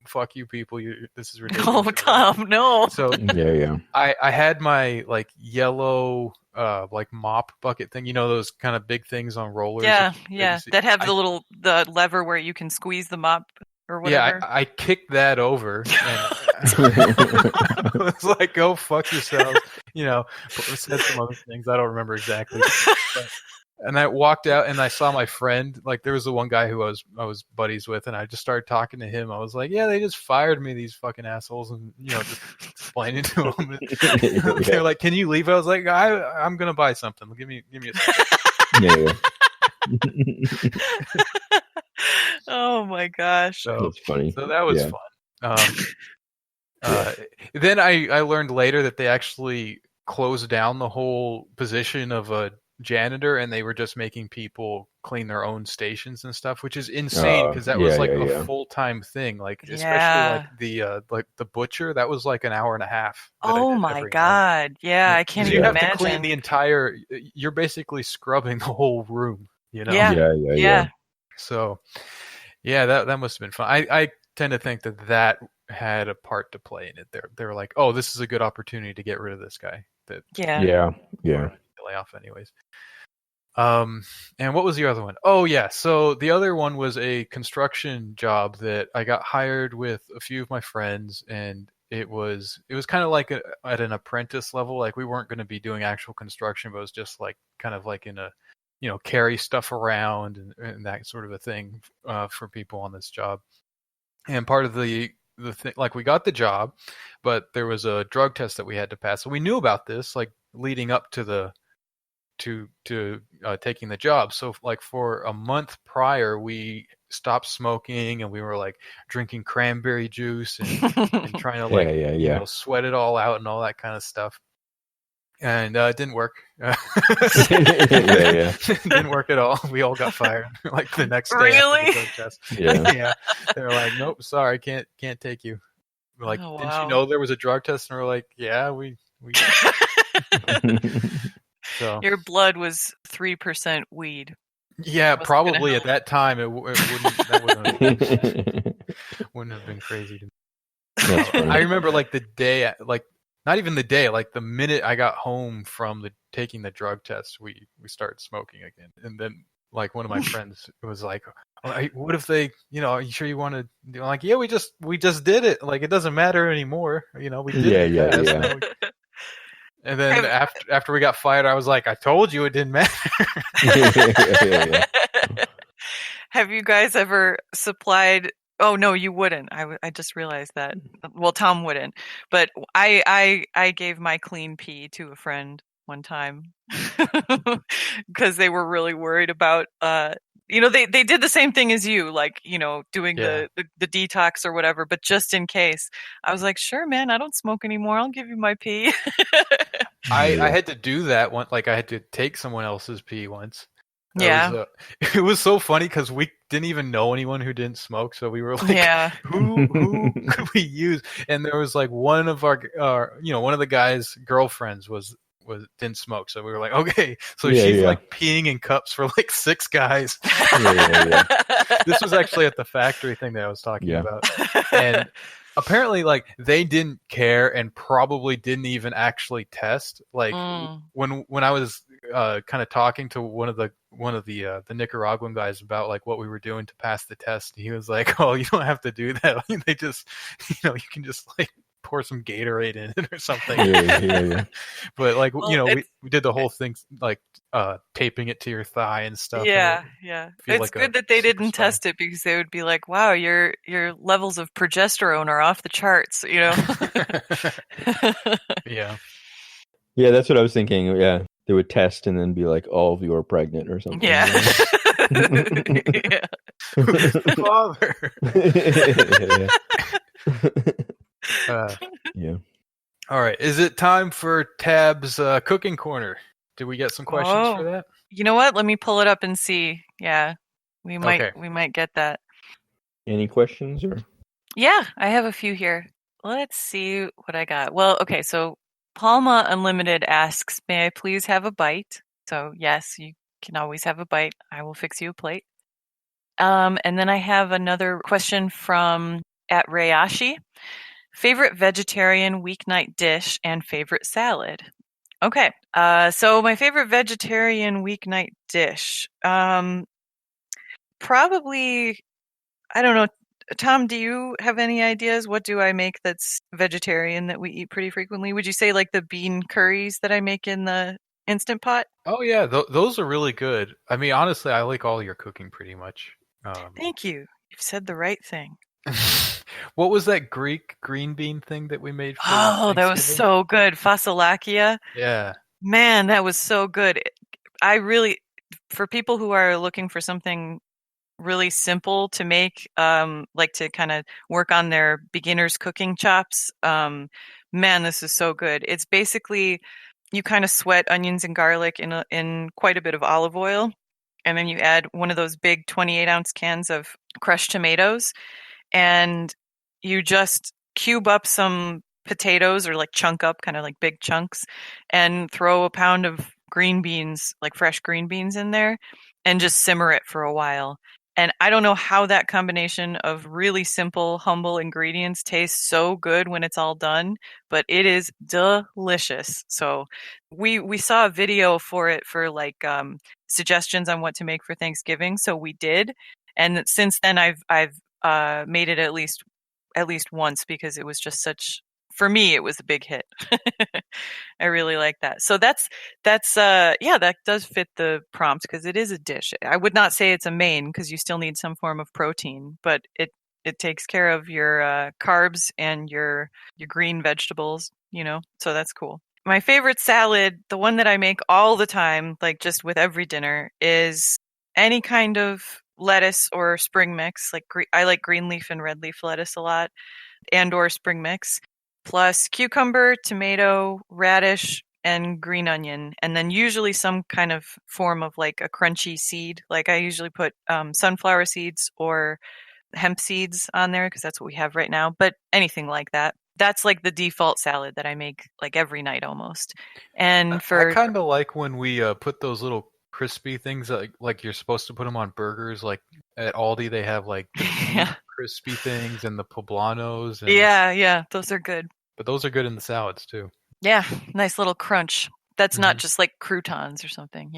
fuck you people, this is ridiculous. Oh, Tom, no. So yeah. I had my like yellow like mop bucket thing, those kind of big things on rollers. Yeah, that have the lever where you can squeeze the mop or whatever. Yeah, I kicked that over. And I was like, go fuck yourselves. Said some other things I don't remember exactly. And I walked out and I saw my friend, like there was the one guy who I was buddies with, and I just started talking to him. I was like, yeah, they just fired me, these fucking assholes, and just explaining to them. They're like, can you leave? I was like, I'm gonna buy something. Give me a second. Yeah. Oh my gosh. So, that's funny. So that was fun. Then I learned later that they actually closed down the whole position of a janitor, and they were just making people clean their own stations and stuff, which is insane because that was like a full-time thing. Like especially like the butcher, that was like an hour and a half. Oh my god! Yeah, I can't even imagine. You have to clean the entire. You're basically scrubbing the whole room. Yeah. So, yeah, that must have been fun. I tend to think that had a part to play in it. They were like, oh, this is a good opportunity to get rid of this guy. Yeah. Lay off anyways. And what was the other one? Oh yeah, so the other one was a construction job that I got hired with a few of my friends, and it was kind of like at an apprentice level. Like we weren't going to be doing actual construction, but it was just like kind of like in a carry stuff around and that sort of a thing for people on this job. And part of the thing, like we got the job, but there was a drug test that we had to pass. So we knew about this like leading up to taking the job. So like for a month prior, we stopped smoking and we were like drinking cranberry juice and trying to like sweat it all out and all that kind of stuff. And it didn't work. Didn't work at all. We all got fired like the next day. Really? After the drug test. Yeah. They were like, nope, sorry, can't take you. We're like, didn't you know there was a drug test? And we're like, yeah, we So your blood was 3% weed. Yeah, probably at that time it wouldn't have been crazy to me. I remember like the day, like not even the day, like the minute I got home from taking the drug test, we started smoking again. And then like one of my friends was like, what if they, are you sure you want to do? I'm like, yeah, we just did it. Like it doesn't matter anymore. We did it. Yeah. And then after we got fired, I was like, I told you it didn't matter. Have you guys ever supplied? Oh no, you wouldn't. I just realized that. Well, Tom wouldn't, but I gave my clean pee to a friend one time because they were really worried about. They did the same thing as you, like doing the detox or whatever. But just in case, I was like, sure, man, I don't smoke anymore. I'll give you my pee. I had to do that one. Like I had to take someone else's pee once. It was so funny because we didn't even know anyone who didn't smoke, so we were like, who could we use? And there was like one of our one of the guys' girlfriends didn't smoke, so we were like, okay, so she's like peeing in cups for like 6 guys. This was actually at the factory thing that I was talking about, and apparently, like, they didn't care and probably didn't even actually test. Like, when I was kind of talking to one of the Nicaraguan guys about like what we were doing to pass the test, he was like, "Oh, you don't have to do that. They just, you can just like pour some Gatorade in it or something." Yeah. But like, we did the whole thing like taping it to your thigh and stuff. Yeah. It's like good that they didn't test it, because they would be like, "Wow, your levels of progesterone are off the charts." Yeah. Yeah, that's what I was thinking. Yeah, they would test and then be like, "All of you are pregnant" or something. Yeah. Yeah. Father. Yeah. All right. Is it time for Tab's cooking corner? Did we get some questions for that? You know what? Let me pull it up and see. Yeah, we might get that. Any questions or? Yeah, I have a few here. Let's see what I got. Well, okay. So Palma Unlimited asks, "May I please have a bite?" So yes, you can always have a bite. I will fix you a plate. And then I have another question from @Rayashi. Favorite vegetarian weeknight dish and favorite salad. Okay. So my favorite vegetarian weeknight dish. Probably, I don't know. Tom, do you have any ideas? What do I make that's vegetarian that we eat pretty frequently? Would you say like the bean curries that I make in the Instant Pot? Oh yeah, those are really good. I mean, honestly, I like all your cooking pretty much. Thank you. You've said the right thing. What was that Greek green bean thing that we made for that was so good. Fasolakia. Yeah. Man, that was so good. For people who are looking for something really simple to make, like to kind of work on their beginner's cooking chops, man, this is so good. It's basically, you kind of sweat onions and garlic in quite a bit of olive oil, and then you add one of those big 28-ounce cans of crushed tomatoes, and you just cube up some potatoes, or like chunk up, kind of like big chunks, and throw a pound of green beans, like fresh green beans in there, and just simmer it for a while. And I don't know how that combination of really simple, humble ingredients tastes so good when it's all done, but it is delicious. So we saw a video for it for like suggestions on what to make for Thanksgiving, so we did. And since then I've made it at least once, because it was just for me, it was a big hit. I really like that. So that does fit the prompt, because it is a dish. I would not say it's a main, because you still need some form of protein, but it takes care of your carbs and your green vegetables, so that's cool. My favorite salad, the one that I make all the time, like just with every dinner, is any kind of lettuce or spring mix. Like I like green leaf and red leaf lettuce a lot, and or spring mix, plus cucumber, tomato, radish, and green onion, and then usually some kind of form of like a crunchy seed. Like I usually put sunflower seeds or hemp seeds on there, because that's what we have right now, but anything like that. That's like the default salad that I make like every night almost. And I kind of like when we put those little crispy things, like you're supposed to put them on burgers. Like at Aldi, they have like the crispy things and the poblanos. And, yeah, those are good. But those are good in the salads too. Yeah, nice little crunch. That's not just like croutons or something,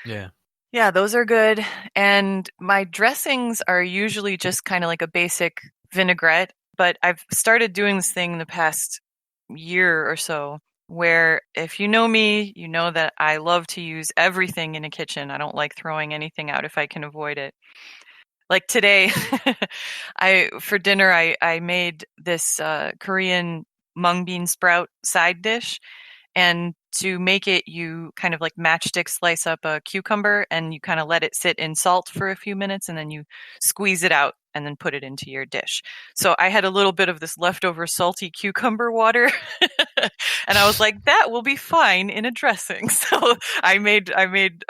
Yeah. Yeah, those are good. And my dressings are usually just kind of like a basic vinaigrette, but I've started doing this thing in the past year or so, where if you know me, you know that I love to use everything in a kitchen. I don't like throwing anything out if I can avoid it. Like today, for dinner, I made this Korean mung bean sprout side dish. And to make it, you kind of like matchstick slice up a cucumber, and you kind of let it sit in salt for a few minutes, and then you squeeze it out and then put it into your dish. So I had a little bit of this leftover salty cucumber water, and I was like, that will be fine in a dressing. So I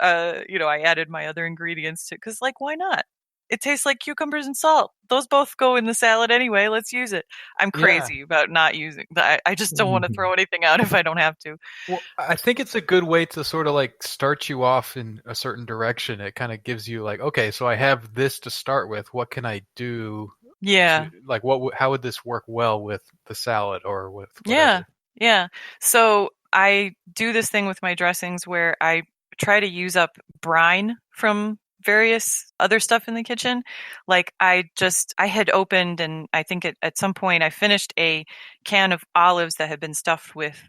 added my other ingredients because like, why not? It tastes like cucumbers and salt. Those both go in the salad anyway. Let's use it. I'm crazy about not using that. I just don't want to throw anything out if I don't have to. Well, I think it's a good way to sort of like start you off in a certain direction. It kind of gives you like, okay, so I have this to start with. What can I do Yeah. like how would this work well with the salad or with whatever? Yeah. So I do this thing with my dressings where I try to use up brine from various other stuff in the kitchen. Like I had opened, and I think at some point I finished a can of olives that had been stuffed with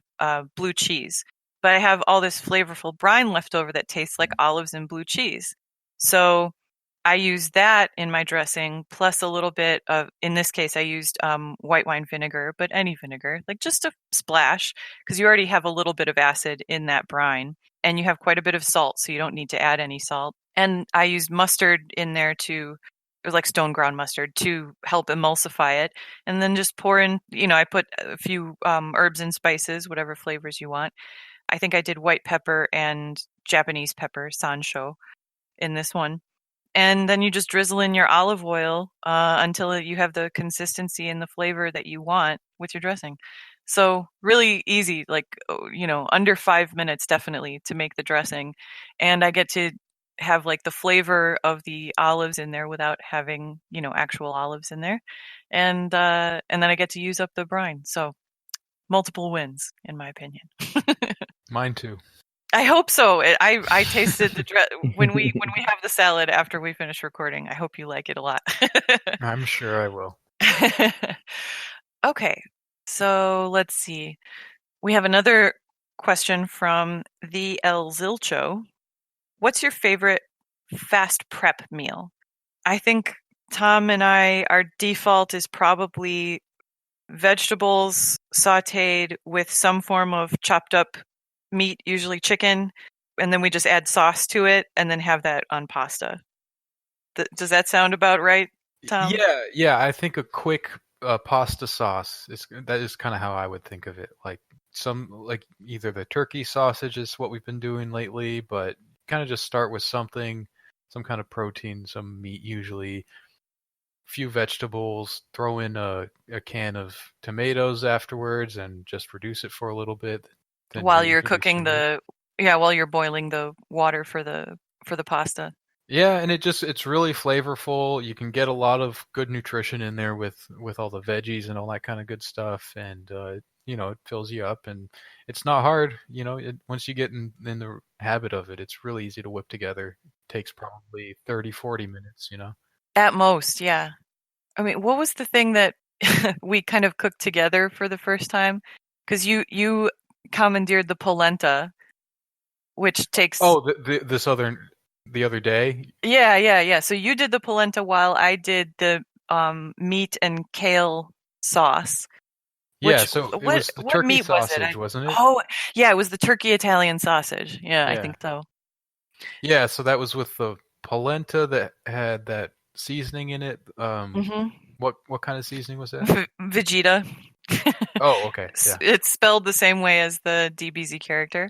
blue cheese. But I have all this flavorful brine left over that tastes like olives and blue cheese. So I use that in my dressing, plus a little bit of, in this case, I used white wine vinegar, but any vinegar, like just a splash, because you already have a little bit of acid in that brine, and you have quite a bit of salt, so you don't need to add any salt. And I used mustard in there it was like stone ground mustard, to help emulsify it. And then just pour in, I put a few herbs and spices, whatever flavors you want. I think I did white pepper and Japanese pepper, sansho, in this one. And then you just drizzle in your olive oil until you have the consistency and the flavor that you want with your dressing. So really easy, like, under 5 minutes definitely to make the dressing. And I get to have like the flavor of the olives in there without having, actual olives in there. And then I get to use up the brine. So multiple wins, in my opinion. Mine too. I hope so. I tasted when we have the salad after we finish recording. I hope you like it a lot. I'm sure I will. Okay, so let's see. We have another question from the El Zilcho. What's your favorite fast prep meal? I think Tom and our default is probably vegetables sautéed with some form of chopped up meat, usually chicken, and then we just add sauce to it and then have that on pasta. Does that sound about right, Tom? Yeah. I think a quick pasta sauce is kind of how I would think of it. Like either the turkey sausage is what we've been doing lately, but kind of just start with some kind of protein, some meat usually, few vegetables, throw in a can of tomatoes afterwards, and just reduce it for a little bit. While you're cooking while you're boiling the water for the pasta. Yeah, and it's really flavorful. You can get a lot of good nutrition in there with all the veggies and all that kind of good stuff, and it fills you up, and it's not hard. Once you get in the habit of it, it's really easy to whip together. It takes probably 30-40 minutes. At most, yeah. I mean, what was the thing that we kind of cooked together for the first time? Because you commandeered the polenta, which takes... Oh, the other day? Yeah. So you did the polenta while I did the meat and kale sauce. Yeah, so it was the turkey sausage, wasn't it? Oh, yeah, it was the turkey Italian sausage. Yeah, I think so. Yeah, so that was with the polenta that had that seasoning in it. What kind of seasoning was that? Vegeta. Oh, okay. Yeah. It's spelled the same way as the DBZ character,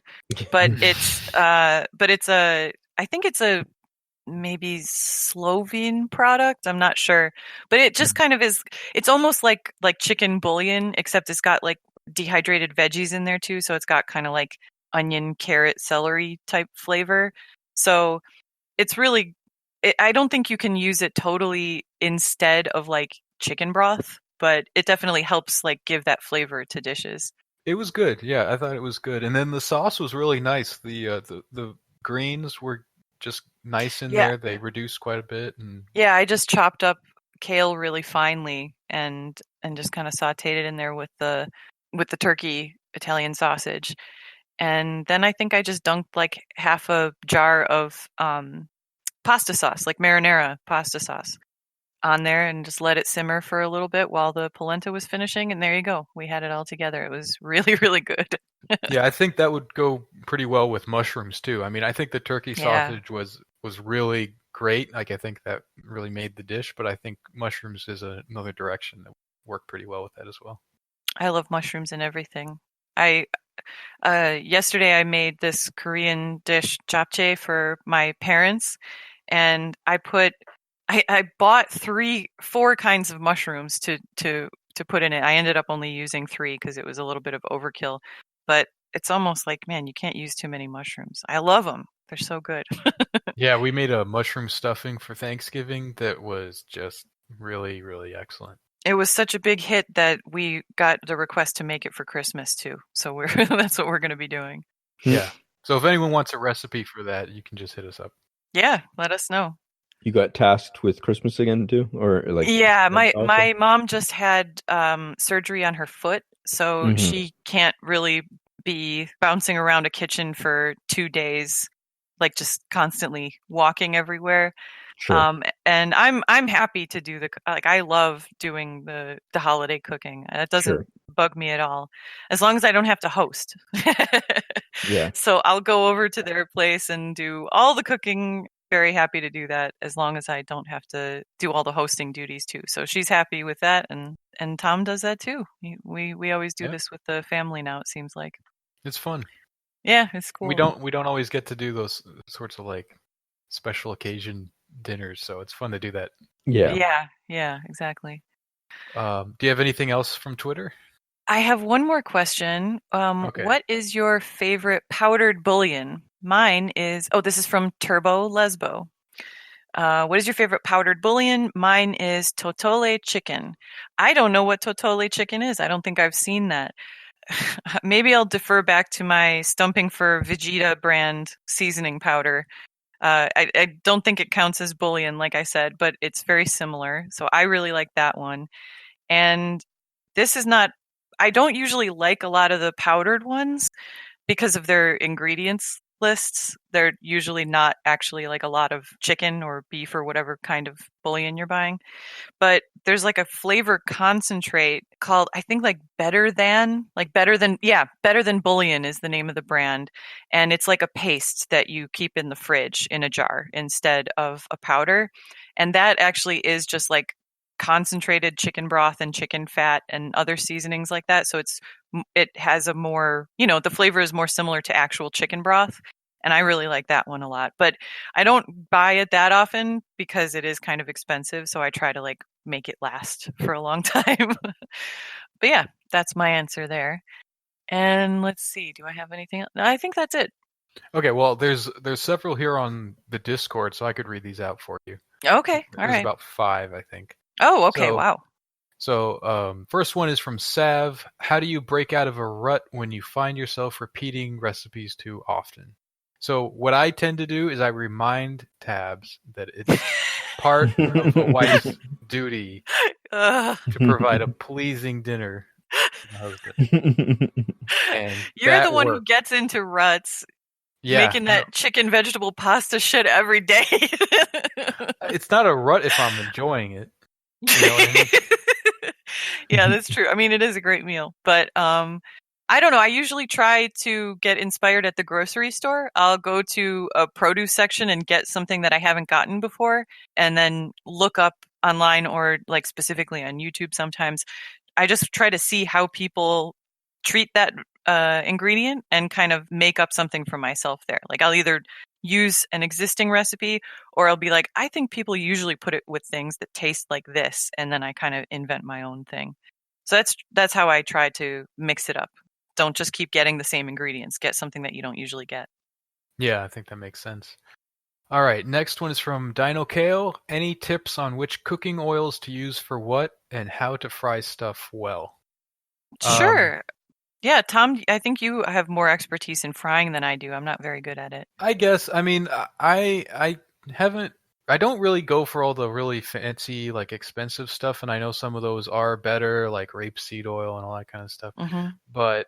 but I think it's a maybe Slovene product. I'm not sure, but it just kind of is. It's almost like chicken bouillon, except it's got like dehydrated veggies in there too. So it's got kind of like onion, carrot, celery type flavor. So it's really, I don't think you can use it totally instead of like chicken broth, but it definitely helps like give that flavor to dishes. It was good. Yeah, I thought it was good. And then the sauce was really nice. The greens were just nice in there. They reduced quite a bit. And yeah, I just chopped up kale really finely and just kind of sauteed it in there with the turkey Italian sausage. And then I think I just dunked like half a jar of pasta sauce, like marinara pasta sauce, on there and just let it simmer for a little bit while the polenta was finishing. And there you go. We had it all together. It was really, really good. Yeah, I think that would go pretty well with mushrooms too. I mean, I think the turkey sausage was really great. Like, I think that really made the dish, but I think mushrooms is another direction that worked pretty well with that as well. I love mushrooms and everything. Yesterday I made this Korean dish, japchae, for my parents, and I bought 4 kinds of mushrooms to put in it. I ended up only using 3 because it was a little bit of overkill, but it's almost like, man, you can't use too many mushrooms. I love them. They're so good. Yeah, we made a mushroom stuffing for Thanksgiving that was just Really, really excellent. It was such a big hit that we got the request to make it for Christmas too. So that's what we're going to be doing. Yeah. So if anyone wants a recipe for that, you can just hit us up. Yeah, let us know. You got tasked with Christmas again too, or like? Yeah, my mom just had surgery on her foot, so she can't really be bouncing around a kitchen for 2 days, like just constantly walking everywhere. Sure. And I'm happy to do I love doing the holiday cooking. It doesn't bug me at all, as long as I don't have to host. Yeah. So I'll go over to their place and do all the cooking. Very happy to do that, as long as I don't have to do all the hosting duties too. So she's happy with that, and Tom does that too. We always do this with the family now, it seems like. It's fun. Yeah, it's cool. We don't always get to do those sorts of like special occasion dinners, so it's fun to do that. Yeah, exactly. Do you have anything else from Twitter? I have one more question. Okay. What is your favorite powdered bouillon? Mine is, this is from Turbo Lesbo. What is your favorite powdered bouillon? Mine is totole chicken. I don't know what totole chicken is. I don't think I've seen that. Maybe I'll defer back to my Stumping for Vegeta brand seasoning powder. I don't think it counts as bouillon, like I said, but it's very similar. So I really like that one. And this is not, I don't usually like a lot of the powdered ones because of their ingredients lists. They're usually not actually like a lot of chicken or beef or whatever kind of bouillon you're buying. But there's like a flavor concentrate called, I think, like Better Than Bouillon is the name of the brand. And it's like a paste that you keep in the fridge in a jar instead of a powder. And that actually is just like concentrated chicken broth and chicken fat and other seasonings like that. So it has a more, the flavor is more similar to actual chicken broth. And I really like that one a lot. But I don't buy it that often because it is kind of expensive. So I try to like make it last for a long time. But yeah, that's my answer there. And let's see, do I have anything else? No, I think that's it. Okay, well, there's several here on the Discord, so I could read these out for you. Okay, all right. There's about 5, I think. Oh, okay, wow. So, first one is from Sav. How do you break out of a rut when you find yourself repeating recipes too often? So what I tend to do is I remind Tabs that it's part of a wife's duty to provide a pleasing dinner to the husband. And you're the one who gets into ruts. Yeah, making that chicken vegetable pasta shit every day. It's not a rut if I'm enjoying it. You know what I mean? Yeah, that's true. I mean, it is a great meal, but I don't know. I usually try to get inspired at the grocery store. I'll go to a produce section and get something that I haven't gotten before, and then look up online or like specifically on YouTube sometimes. I just try to see how people treat that ingredient and kind of make up something for myself there. Like I'll either use an existing recipe or I'll be like, I think people usually put it with things that taste like this, and then I kind of invent my own thing. So that's how I try to mix it up. Don't just keep getting the same ingredients. Get something that you don't usually get. Yeah, I think that makes sense. All right, next one is from Dino Kale. Any tips on which cooking oils to use for what and how to fry stuff well? Sure. Yeah, Tom, I think you have more expertise in frying than I do. I'm not very good at it. I guess. I mean, I don't really go for all the really fancy, like expensive stuff, and I know some of those are better, like rapeseed oil and all that kind of stuff. Mm-hmm. But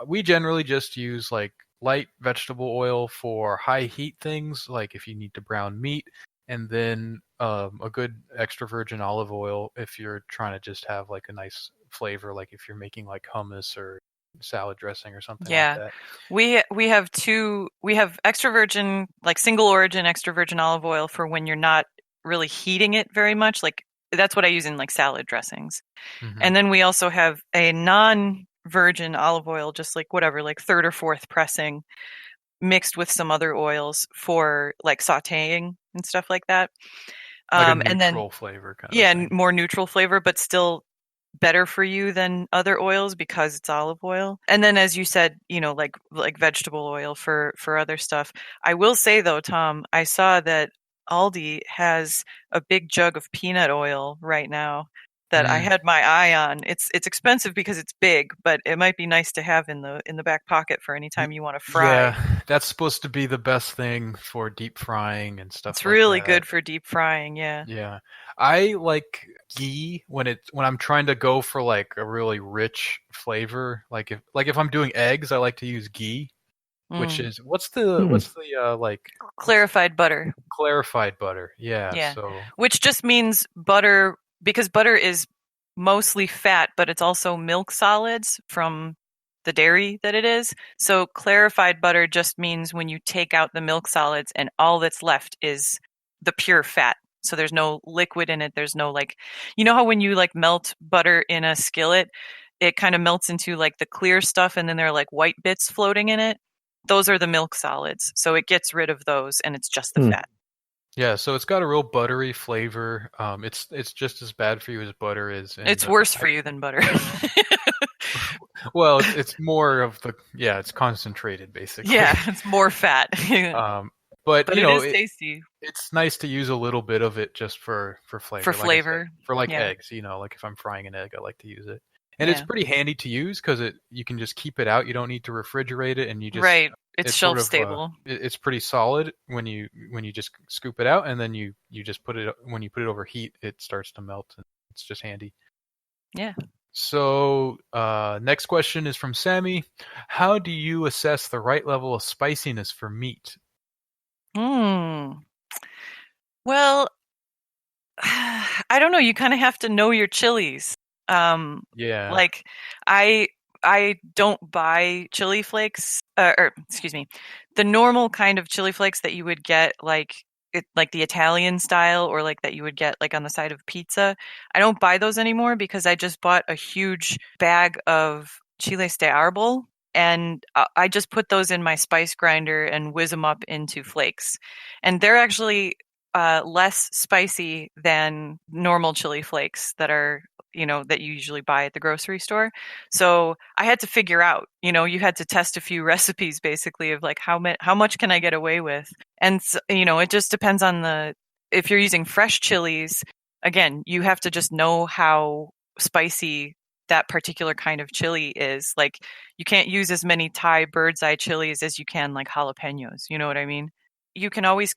we generally just use like light vegetable oil for high heat things, like if you need to brown meat, and then a good extra virgin olive oil if you're trying to just have like a nice flavor, like if you're making like hummus or salad dressing or something like that. We have extra virgin, like single origin extra virgin olive oil for when you're not really heating it very much. Like that's what I use in like salad dressings. Mm-hmm. And then we also have a non-virgin olive oil, just like whatever, like third or fourth pressing, mixed with some other oils for like sautéing and stuff like that. Like a neutral flavor kind of thing. More neutral flavor, but still better for you than other oils because it's olive oil. And then, as you said, like vegetable oil for other stuff. I will say though, Tom, I saw that Aldi has a big jug of peanut oil right now that I had my eye on. It's expensive because it's big, but it might be nice to have in the back pocket for any time you want to fry. Yeah, that's supposed to be the best thing for deep frying and stuff It's like really that. good for deep frying, yeah. Yeah. I like ghee when I'm trying to go for like a really rich flavor. Like if I'm doing eggs, I like to use ghee, which is what's the like clarified butter. Clarified butter. Yeah. Yeah. So which just means butter, because butter is mostly fat, but it's also milk solids from the dairy that it is. So clarified butter just means when you take out the milk solids and all that's left is the pure fat. So there's no liquid in it. There's no like, you know how when you like melt butter in a skillet, it kind of melts into like the clear stuff and then there are like white bits floating in it. Those are the milk solids. So it gets rid of those and it's just the fat. Yeah, so it's got a real buttery flavor. It's just as bad for you as butter is. And, it's worse for you than butter. Well, it's more of it's concentrated basically. Yeah, it's more but you know, it is tasty. It's nice to use a little bit of it just for flavor. For flavor. For like eggs, you know, like if I'm frying an egg, I like to use it. And it's pretty handy to use because you can just keep it out. You don't need to refrigerate it, and you just It's shelf stable. It's pretty solid when you just scoop it out, and then you just put it when you put it over heat, it starts to melt, and it's just handy. Yeah. So next question is from Sammy. How do you assess the right level of spiciness for meat? Well, I don't know. You kind of have to know your chilies. Like I don't buy chili flakes, or excuse me, the normal kind of chili flakes that you would get like the Italian style or like that you would get like on the side of pizza. I don't buy those anymore because I just bought a huge bag of chiles de árbol and I just put those in my spice grinder and whiz them up into flakes. And they're actually less spicy than normal chili flakes that are, that you usually buy at the grocery store. So I had to figure out, you had to test a few recipes basically of like how much can I get away with? And, it just depends on if you're using fresh chilies, again, you have to just know how spicy that particular kind of chili is. Like you can't use as many Thai bird's eye chilies as you can like jalapenos. You know what I mean? You can always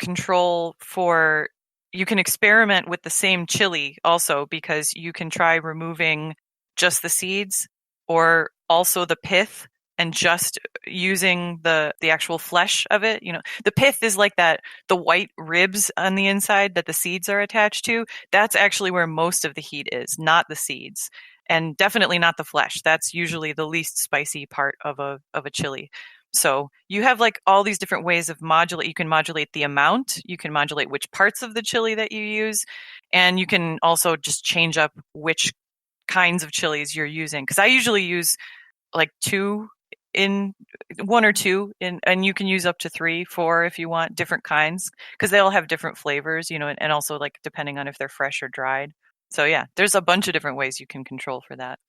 you can experiment with the same chili also because you can try removing just the seeds or also the pith and just using the actual flesh of it. The pith is like the white ribs on the inside that the seeds are attached to. That's actually where most of the heat is, not the seeds. And definitely not the flesh. That's usually the least spicy part of a chili. So you have like all these different ways of modulate. You can modulate the amount. You can modulate which parts of the chili that you use. And you can also just change up which kinds of chilies you're using. Because I usually use like 1 or 2 and you can use up to 3, 4 if you want different kinds because they all have different flavors, and also like depending on if they're fresh or dried. So yeah, there's a bunch of different ways you can control for that.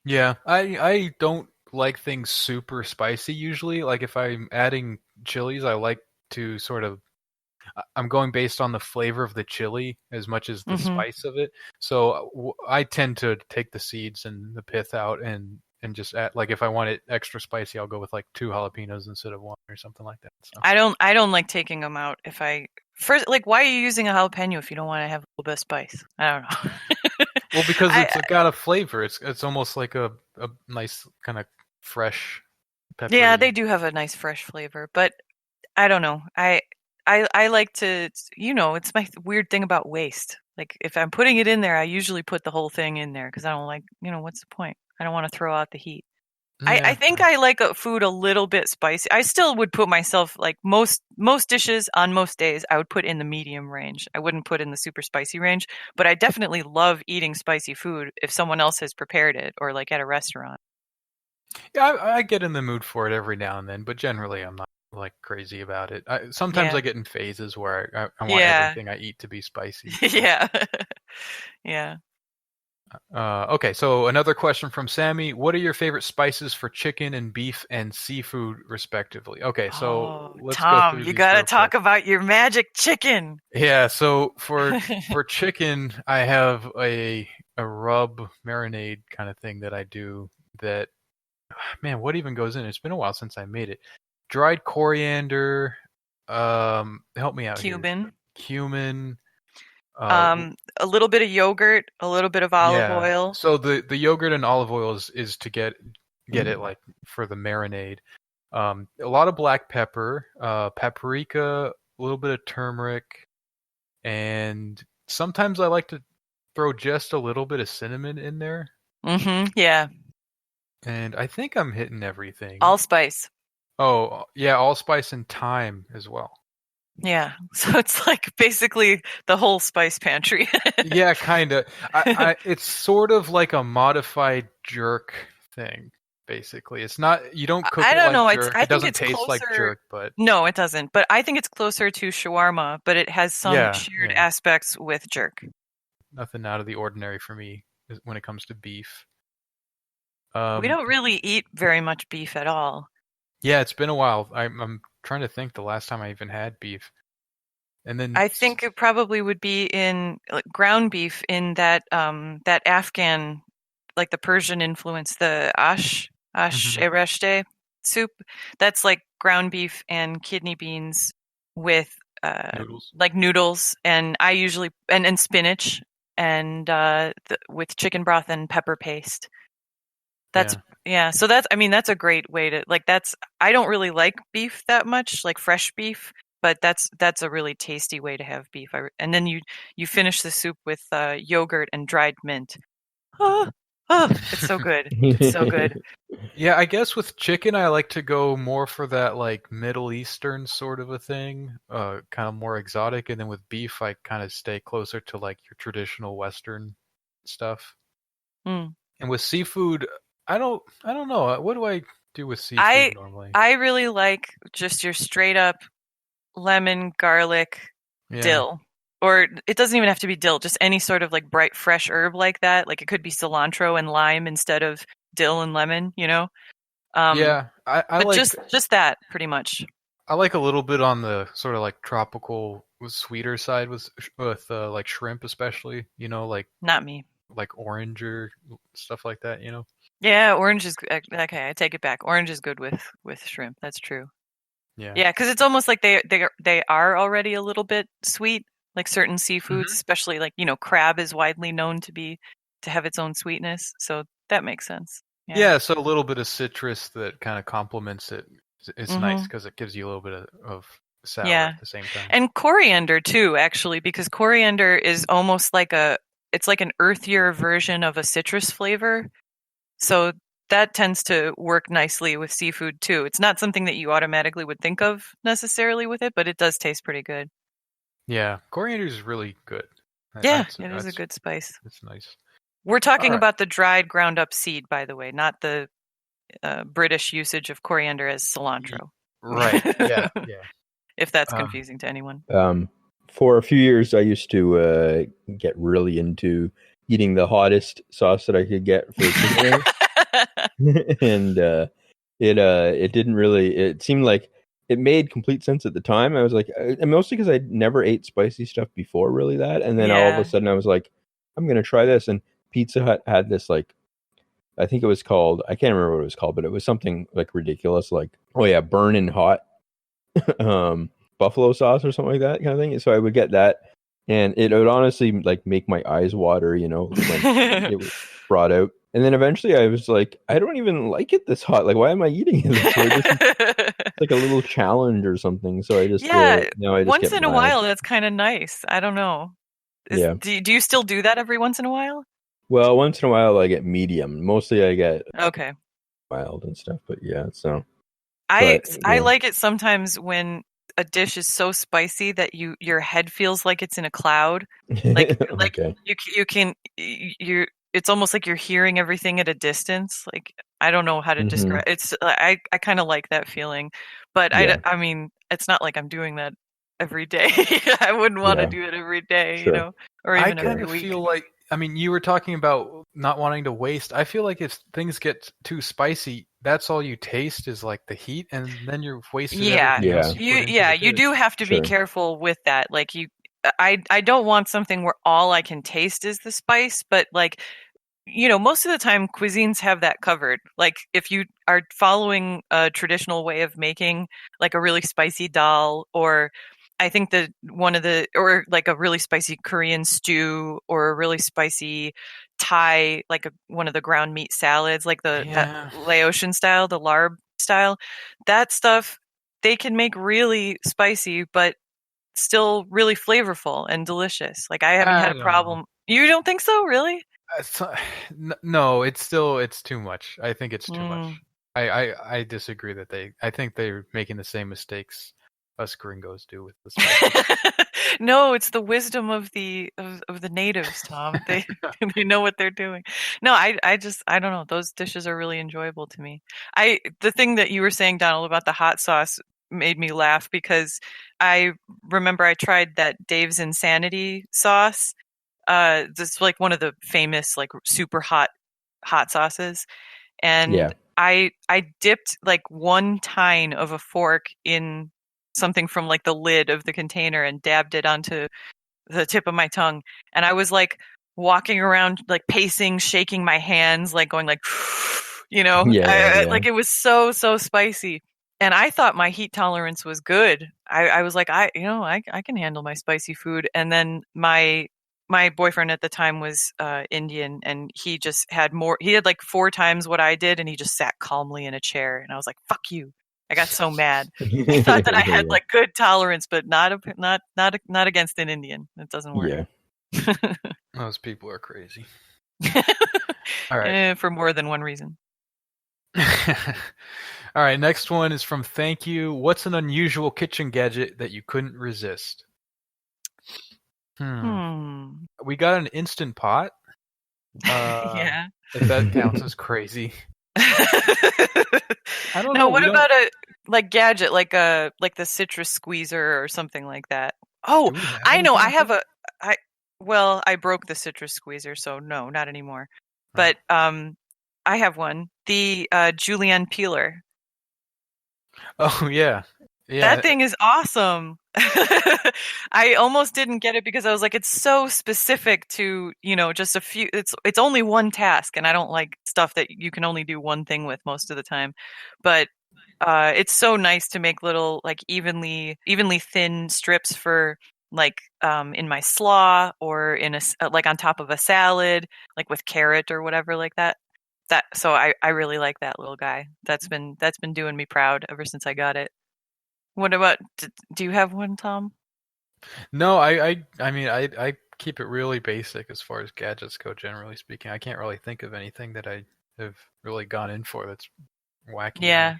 Yeah, I don't like things super spicy usually. Like if I'm adding chilies, I like to I'm going based on the flavor of the chili as much as the spice of it. So I tend to take the seeds and the pith out and just add, like if I want it extra spicy, I'll go with like 2 jalapenos instead of 1 or something like that. So. I don't like taking them out. First, like, why are you using a jalapeno if you don't want to have a little bit of spice? I don't know. Well, because it's got a flavor. It's almost like a nice kind of fresh pepper. Yeah, they do have a nice fresh flavor, but I don't know. I like to, it's my weird thing about waste. Like if I'm putting it in there, I usually put the whole thing in there because I don't like, what's the point? I don't want to throw out the heat. Yeah. I think I like food a little bit spicy. I still would put myself, like most dishes on most days, I would put in the medium range. I wouldn't put in the super spicy range, but I definitely love eating spicy food if someone else has prepared it or like at a restaurant. Yeah, I get in the mood for it every now and then, but generally I'm not like crazy about it. Sometimes I get in phases where I want everything I eat to be spicy. Yeah. Yeah. Okay, so another question from Sammy. What are your favorite spices for chicken and beef and seafood, respectively? Okay, so let's go Tom, through you these gotta real talk quick. about your magic chicken. Yeah, so for chicken, I have a rub marinade kind of thing that I do that, man, what even goes in? It's been a while since I made it. Dried coriander, help me out here. Cumin, A little bit of yogurt, a little bit of olive yeah. oil. So the yogurt and olive oil is to get it like for the marinade. A lot of black pepper, paprika, a little bit of turmeric, and sometimes I like to throw just a little bit of cinnamon in there. Yeah. And I think I'm hitting everything. Allspice. Oh, yeah, allspice and thyme as well. Yeah, so it's like basically the whole spice pantry. Yeah, kind of. It's sort of like a modified jerk thing, basically. It's not, you don't cook I it don't like know. jerk. I It think doesn't it's taste closer. like jerk, but no, it doesn't. But I think it's closer to shawarma, but it has some shared aspects with jerk. Nothing out of the ordinary for me when it comes to beef. We don't really eat very much beef at all. Yeah, it's been a while. I'm trying to think the last time I even had beef. And then I think it probably would be in ground beef in that that Afghan, like the Persian influence, the ash ereshte soup. That's like ground beef and kidney beans with noodles. like noodles, and I usually and spinach and with chicken broth and pepper paste. That's so that's, I mean, that's a great way to, like, that's, I don't really like beef that much, like fresh beef, but that's a really tasty way to have beef. And then you finish the soup with yogurt and dried mint. It's so good. It's so good. Yeah, I guess with chicken I like to go more for that like Middle Eastern sort of a thing, kind of more exotic, and then with beef I kind of stay closer to like your traditional Western stuff. And with seafood, I don't know. What do I do with seafood normally? I really like just your straight up lemon, garlic, dill. Or it doesn't even have to be dill, just any sort of like bright fresh herb like that. Like it could be cilantro and lime instead of dill and lemon, you know? I but like just that pretty much. I like a little bit on the sort of like tropical sweeter side with like shrimp especially, you know, like not me. Like orange or stuff like that, you know? Yeah, orange is okay. I take it back. Orange is good with shrimp. That's true. Yeah, because it's almost like they are already a little bit sweet, like certain seafoods, especially like, you know, crab is widely known to have its own sweetness, so that makes sense. Yeah, so a little bit of citrus that kind of complements it is nice because it gives you a little bit of sour at the same time. And coriander too, actually, because coriander is almost like it's like an earthier version of a citrus flavor. So that tends to work nicely with seafood too. It's not something that you automatically would think of necessarily with it, but it does taste pretty good. Yeah, coriander is really good. Yeah, it is a good spice. It's nice. We're talking about the dried ground up seed, by the way, not the British usage of coriander as cilantro. Right, yeah. If that's confusing to anyone. For a few years, I used to get really into eating the hottest sauce that I could get for chicken wings. And it didn't really, it seemed like it made complete sense at the time. I was like, and mostly because I never ate spicy stuff before really that. And then all of a sudden I was like, I'm going to try this. And Pizza Hut had this, like, I think it was called, I can't remember what it was called, but it was something like ridiculous, like, burning hot buffalo sauce or something like that kind of thing. So I would get that, and it would honestly like make my eyes water, you know, when it was brought out. And then eventually I was like, I don't even like it this hot. Like, why am I eating it? It's like a little challenge or something. So I just now I just once in a while that's kind of nice. I don't know. Do you still do that every once in a while? Well, once in a while I get medium. Mostly I get mild and stuff. But yeah, so I like it sometimes when a dish is so spicy that your head feels like it's in a cloud. Like it's almost like you're hearing everything at a distance. Like, I don't know how to describe. It's I kind of like that feeling, but I mean, it's not like I'm doing that every day. I wouldn't want to do it every day, you know, or even every week. I feel like, I mean, you were talking about not wanting to waste. I feel like if things get too spicy, that's all you taste is like the heat, and then you've wasted everything else you put into the you do dish. have to be careful with that. Like I don't want something where all I can taste is the spice, but like, most of the time cuisines have that covered. Like if you are following a traditional way of making like a really spicy dal, or I think that or like a really spicy Korean stew, or a really spicy Thai, like one of the ground meat salads, like that Laotian style, the larb style, that stuff, they can make really spicy, but still really flavorful and delicious. Like I haven't had a problem. You don't think so, really? No, it's too much. I think it's too much. I disagree that I think they're making the same mistakes us gringos do with the spices. No, it's the wisdom of the natives, Tom. They they know what they're doing. No, I don't know. Those dishes are really enjoyable to me. The thing that you were saying, Donald, about the hot sauce made me laugh, because I remember I tried that Dave's Insanity sauce. This is like one of the famous like super hot sauces, and I dipped like one tine of a fork in something from like the lid of the container and dabbed it onto the tip of my tongue, and I was like walking around like pacing, shaking my hands, like going like like it was so spicy. And I thought my heat tolerance was good. I was like, I can handle my spicy food. And then my boyfriend at the time was Indian, and he just had more. He had like 4 times what I did, and he just sat calmly in a chair. And I was like, "Fuck you!" I got so mad. I thought that I had like good tolerance, but not against an Indian. It doesn't work. Yeah. Those people are crazy. All right. For more than one reason. All right, next one is from Thank You. What's an unusual kitchen gadget that you couldn't resist? We got an Instant Pot. Yeah. If that counts as crazy. I don't know. What about a like gadget, like the citrus squeezer or something like that? Oh, I know. I have I broke the citrus squeezer, so no, not anymore. But I have one. The julienne peeler. Oh yeah. Yeah. That thing is awesome. I almost didn't get it because I was like, it's so specific to, just a few. It's only one task, and I don't like stuff that you can only do one thing with most of the time. But it's so nice to make little like evenly thin strips for like in my slaw, or in like on top of a salad, like with carrot or whatever like that. So I really like that little guy. That's been doing me proud ever since I got it. What about, do you have one, Tom? No, I mean, I keep it really basic as far as gadgets go, generally speaking. I can't really think of anything that I have really gone in for that's wacky. Yeah.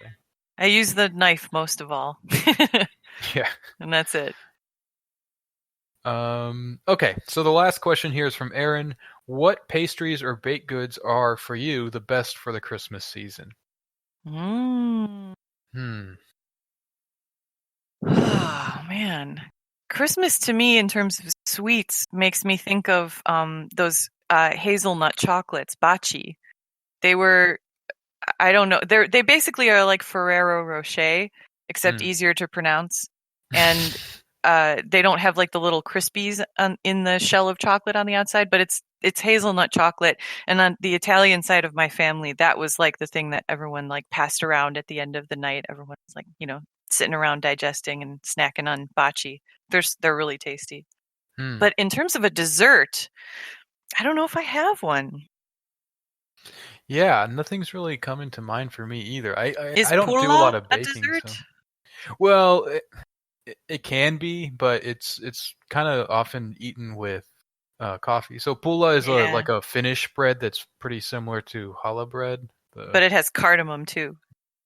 I use the knife most of all. Yeah. And that's it. Okay, so the last question here is from Aaron. What pastries or baked goods are, for you, the best for the Christmas season? Oh, man. Christmas to me, in terms of sweets, makes me think of those hazelnut chocolates, bachi. They were, I don't know, they basically are like Ferrero Rocher, except easier to pronounce. And they don't have like the little crispies in the shell of chocolate on the outside, but it's hazelnut chocolate. And on the Italian side of my family, that was like the thing that everyone like passed around at the end of the night. Everyone's like, sitting around digesting and snacking on bachi. They're really tasty. But in terms of a dessert, I don't know if I have one. Yeah, nothing's really coming to mind for me either. I don't do a pulla lot of baking. So. Well, it can be, but it's kind of often eaten with coffee. So pulla is like a Finnish bread that's pretty similar to challah bread. But it has cardamom too.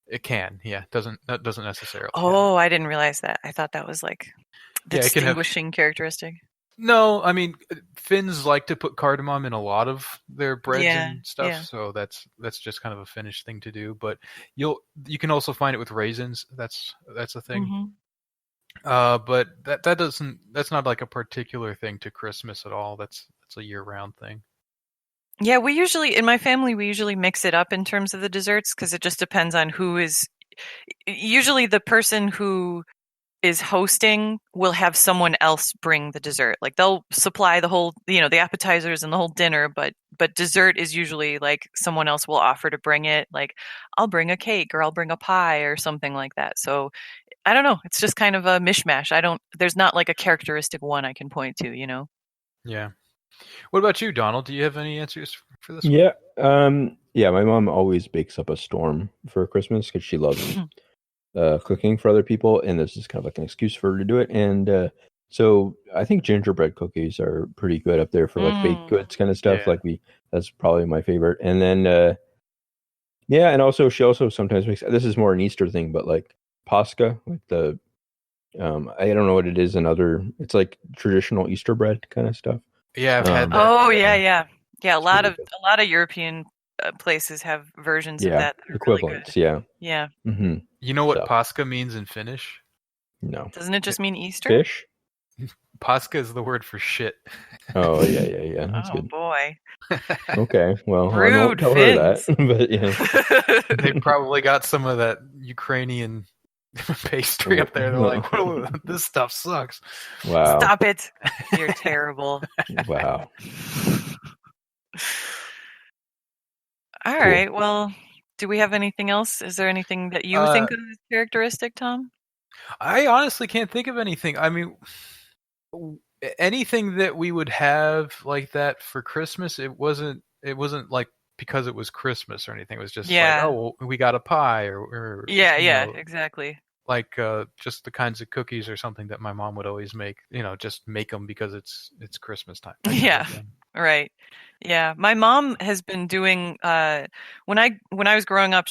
It can, yeah. That doesn't necessarily. Oh, I didn't realize that. I thought that was like the distinguishing characteristic. No, I mean, Finns like to put cardamom in a lot of their breads and stuff, so that's just kind of a Finnish thing to do. But you can also find it with raisins. That's a thing. But that's not like a particular thing to Christmas at all. That's a year-round thing. Yeah, in my family, we usually mix it up in terms of the desserts because it just depends on who is. Usually, the person who is hosting will have someone else bring the dessert. Like they'll supply the whole, the appetizers and the whole dinner, but dessert is usually like someone else will offer to bring it. Like I'll bring a cake or I'll bring a pie or something like that. So I don't know. It's just kind of a mishmash. There's not like a characteristic one I can point to, Yeah. What about you, Donald? Do you have any answers for this? Yeah. Yeah, my mom always bakes up a storm for Christmas because she loves cooking for other people, and this is kind of like an excuse for her to do it. And so I think gingerbread cookies are pretty good up there for like baked goods kind of stuff. Yeah. That's probably my favorite. And then yeah, and also she also sometimes makes, this is more an Easter thing, but like Pascha, like the I don't know what it is, it's like traditional Easter bread kind of stuff. Yeah, I've had that. Oh yeah. A lot of European places have versions of that are equivalents. Really good. Yeah. Mm-hmm. You know what Pascha means in Finnish? No. Doesn't it just mean Easter? Fish? Pascha is the word for shit. Oh yeah. That's good. Boy. Okay, well, Rude I won't tell Finns. her that, but yeah. They probably got some of that Ukrainian pastry up there. They're like, this stuff sucks. Wow. Stop it. You're terrible. Wow. All right. Well, do we have anything else? Is there anything that you think is characteristic, Tom? I honestly can't think of anything. I mean, anything that we would have like that for Christmas, it wasn't like because it was Christmas or anything. It was just like, oh, well, we got a pie or exactly. Like just the kinds of cookies or something that my mom would always make. Just make them because it's Christmas time. Yeah. Right. Yeah. My mom has been doing when I was growing up,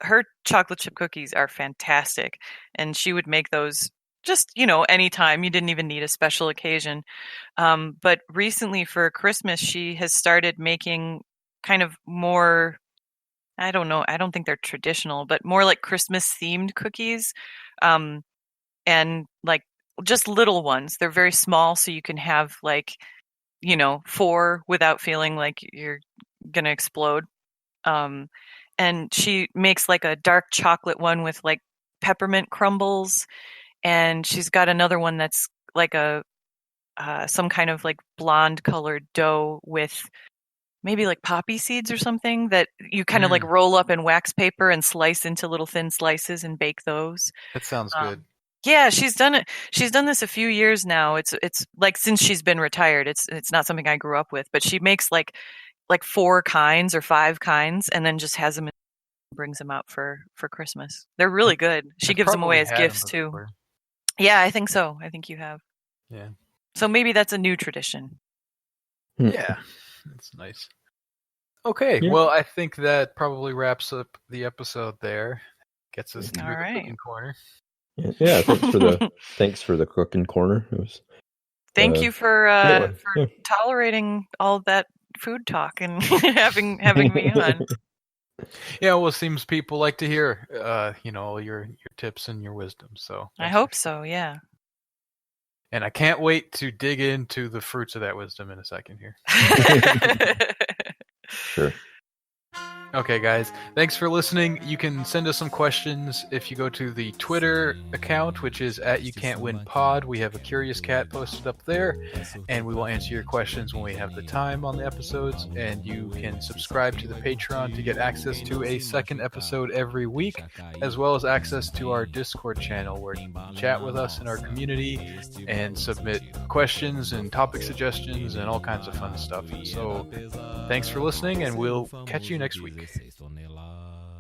her chocolate chip cookies are fantastic, and she would make those just, anytime. You didn't even need a special occasion. But recently for Christmas, she has started making kind of more, I don't know, I don't think they're traditional, but more like Christmas themed cookies. And like just little ones. They're very small, so you can have like, 4 without feeling like you're going to explode. And she makes like a dark chocolate one with like peppermint crumbles. And she's got another one that's like some kind of like blonde colored dough with maybe like poppy seeds or something that you kind of like roll up in wax paper and slice into little thin slices and bake those. That sounds good. Yeah, she's done it. She's done this a few years now. It's like since she's been retired. It's not something I grew up with, but she makes like 4 kinds or 5 kinds and then just has them and brings them out for Christmas. They're really good. She gives them away as gifts too. Yeah, I think so. I think you have. Yeah. So maybe that's a new tradition. Yeah, that's nice. Okay, well, I think that probably wraps up the episode there. Gets us through the cooking corner. Yeah, thanks for the cooking corner. It was. Thank you for tolerating all that food talk and having me on. Yeah, well, it seems people like to hear, your tips and your wisdom. So I hope so. Yeah. And I can't wait to dig into the fruits of that wisdom in a second here. Sure. Okay, guys. Thanks for listening. You can send us some questions if you go to the Twitter account, which is @YouCan'tWinPod. We have a Curious Cat posted up there, and we will answer your questions when we have the time on the episodes. And you can subscribe to the Patreon to get access to a second episode every week, as well as access to our Discord channel where you can chat with us in our community and submit questions and topic suggestions and all kinds of fun stuff. So thanks for listening, and we'll catch you next week.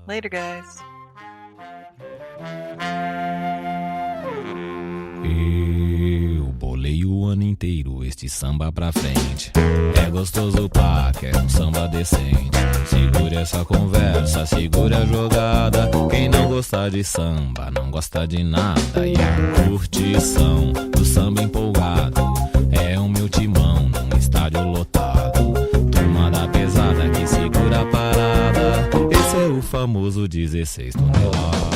Later, guys. Eu bolei o ano inteiro este samba pra frente. É gostoso pá, quer samba decente. Segura essa conversa, segura a jogada. Quem não gostar de samba, não gosta de nada. E a curtição do samba empolgado é o meu timão num estádio lotado. Turma da pesada que segura a parada. Esse é o famoso 16 toneladas.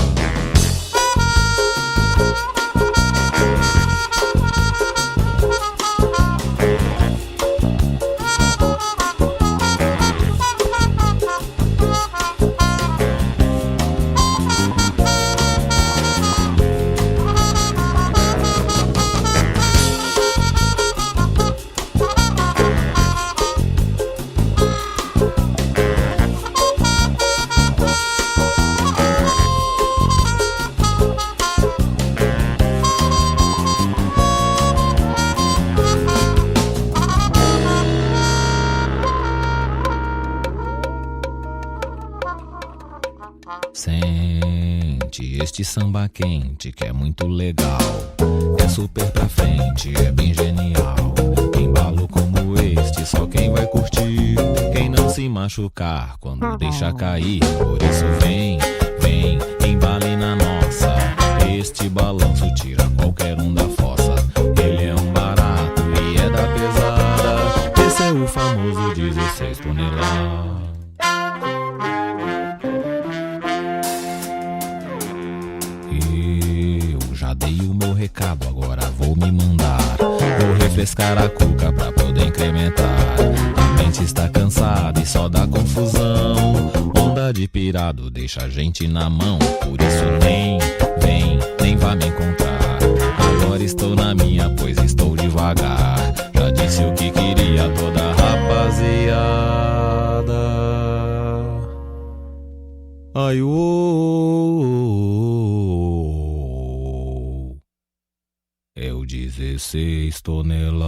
este samba quente que é muito legal. É super pra frente, é bem genial. Embalo como este, só quem vai curtir. Quem não se machucar quando deixa cair. Por isso vem, vem, embale na nossa. Este balanço tira qualquer um da fossa. Ele é um barato e é da pesada. Esse é o famoso 16 toneladas. Eu já dei o meu recado, agora vou me mandar. Vou refrescar a cuca pra poder incrementar. A mente está cansada e só dá confusão. Onda de pirado deixa a gente na mão. Por isso nem, vem, nem vá me encontrar. Agora estou na minha, pois estou devagar. Já disse o que queria toda a rapaziada. Ai, é o 16 toneladas.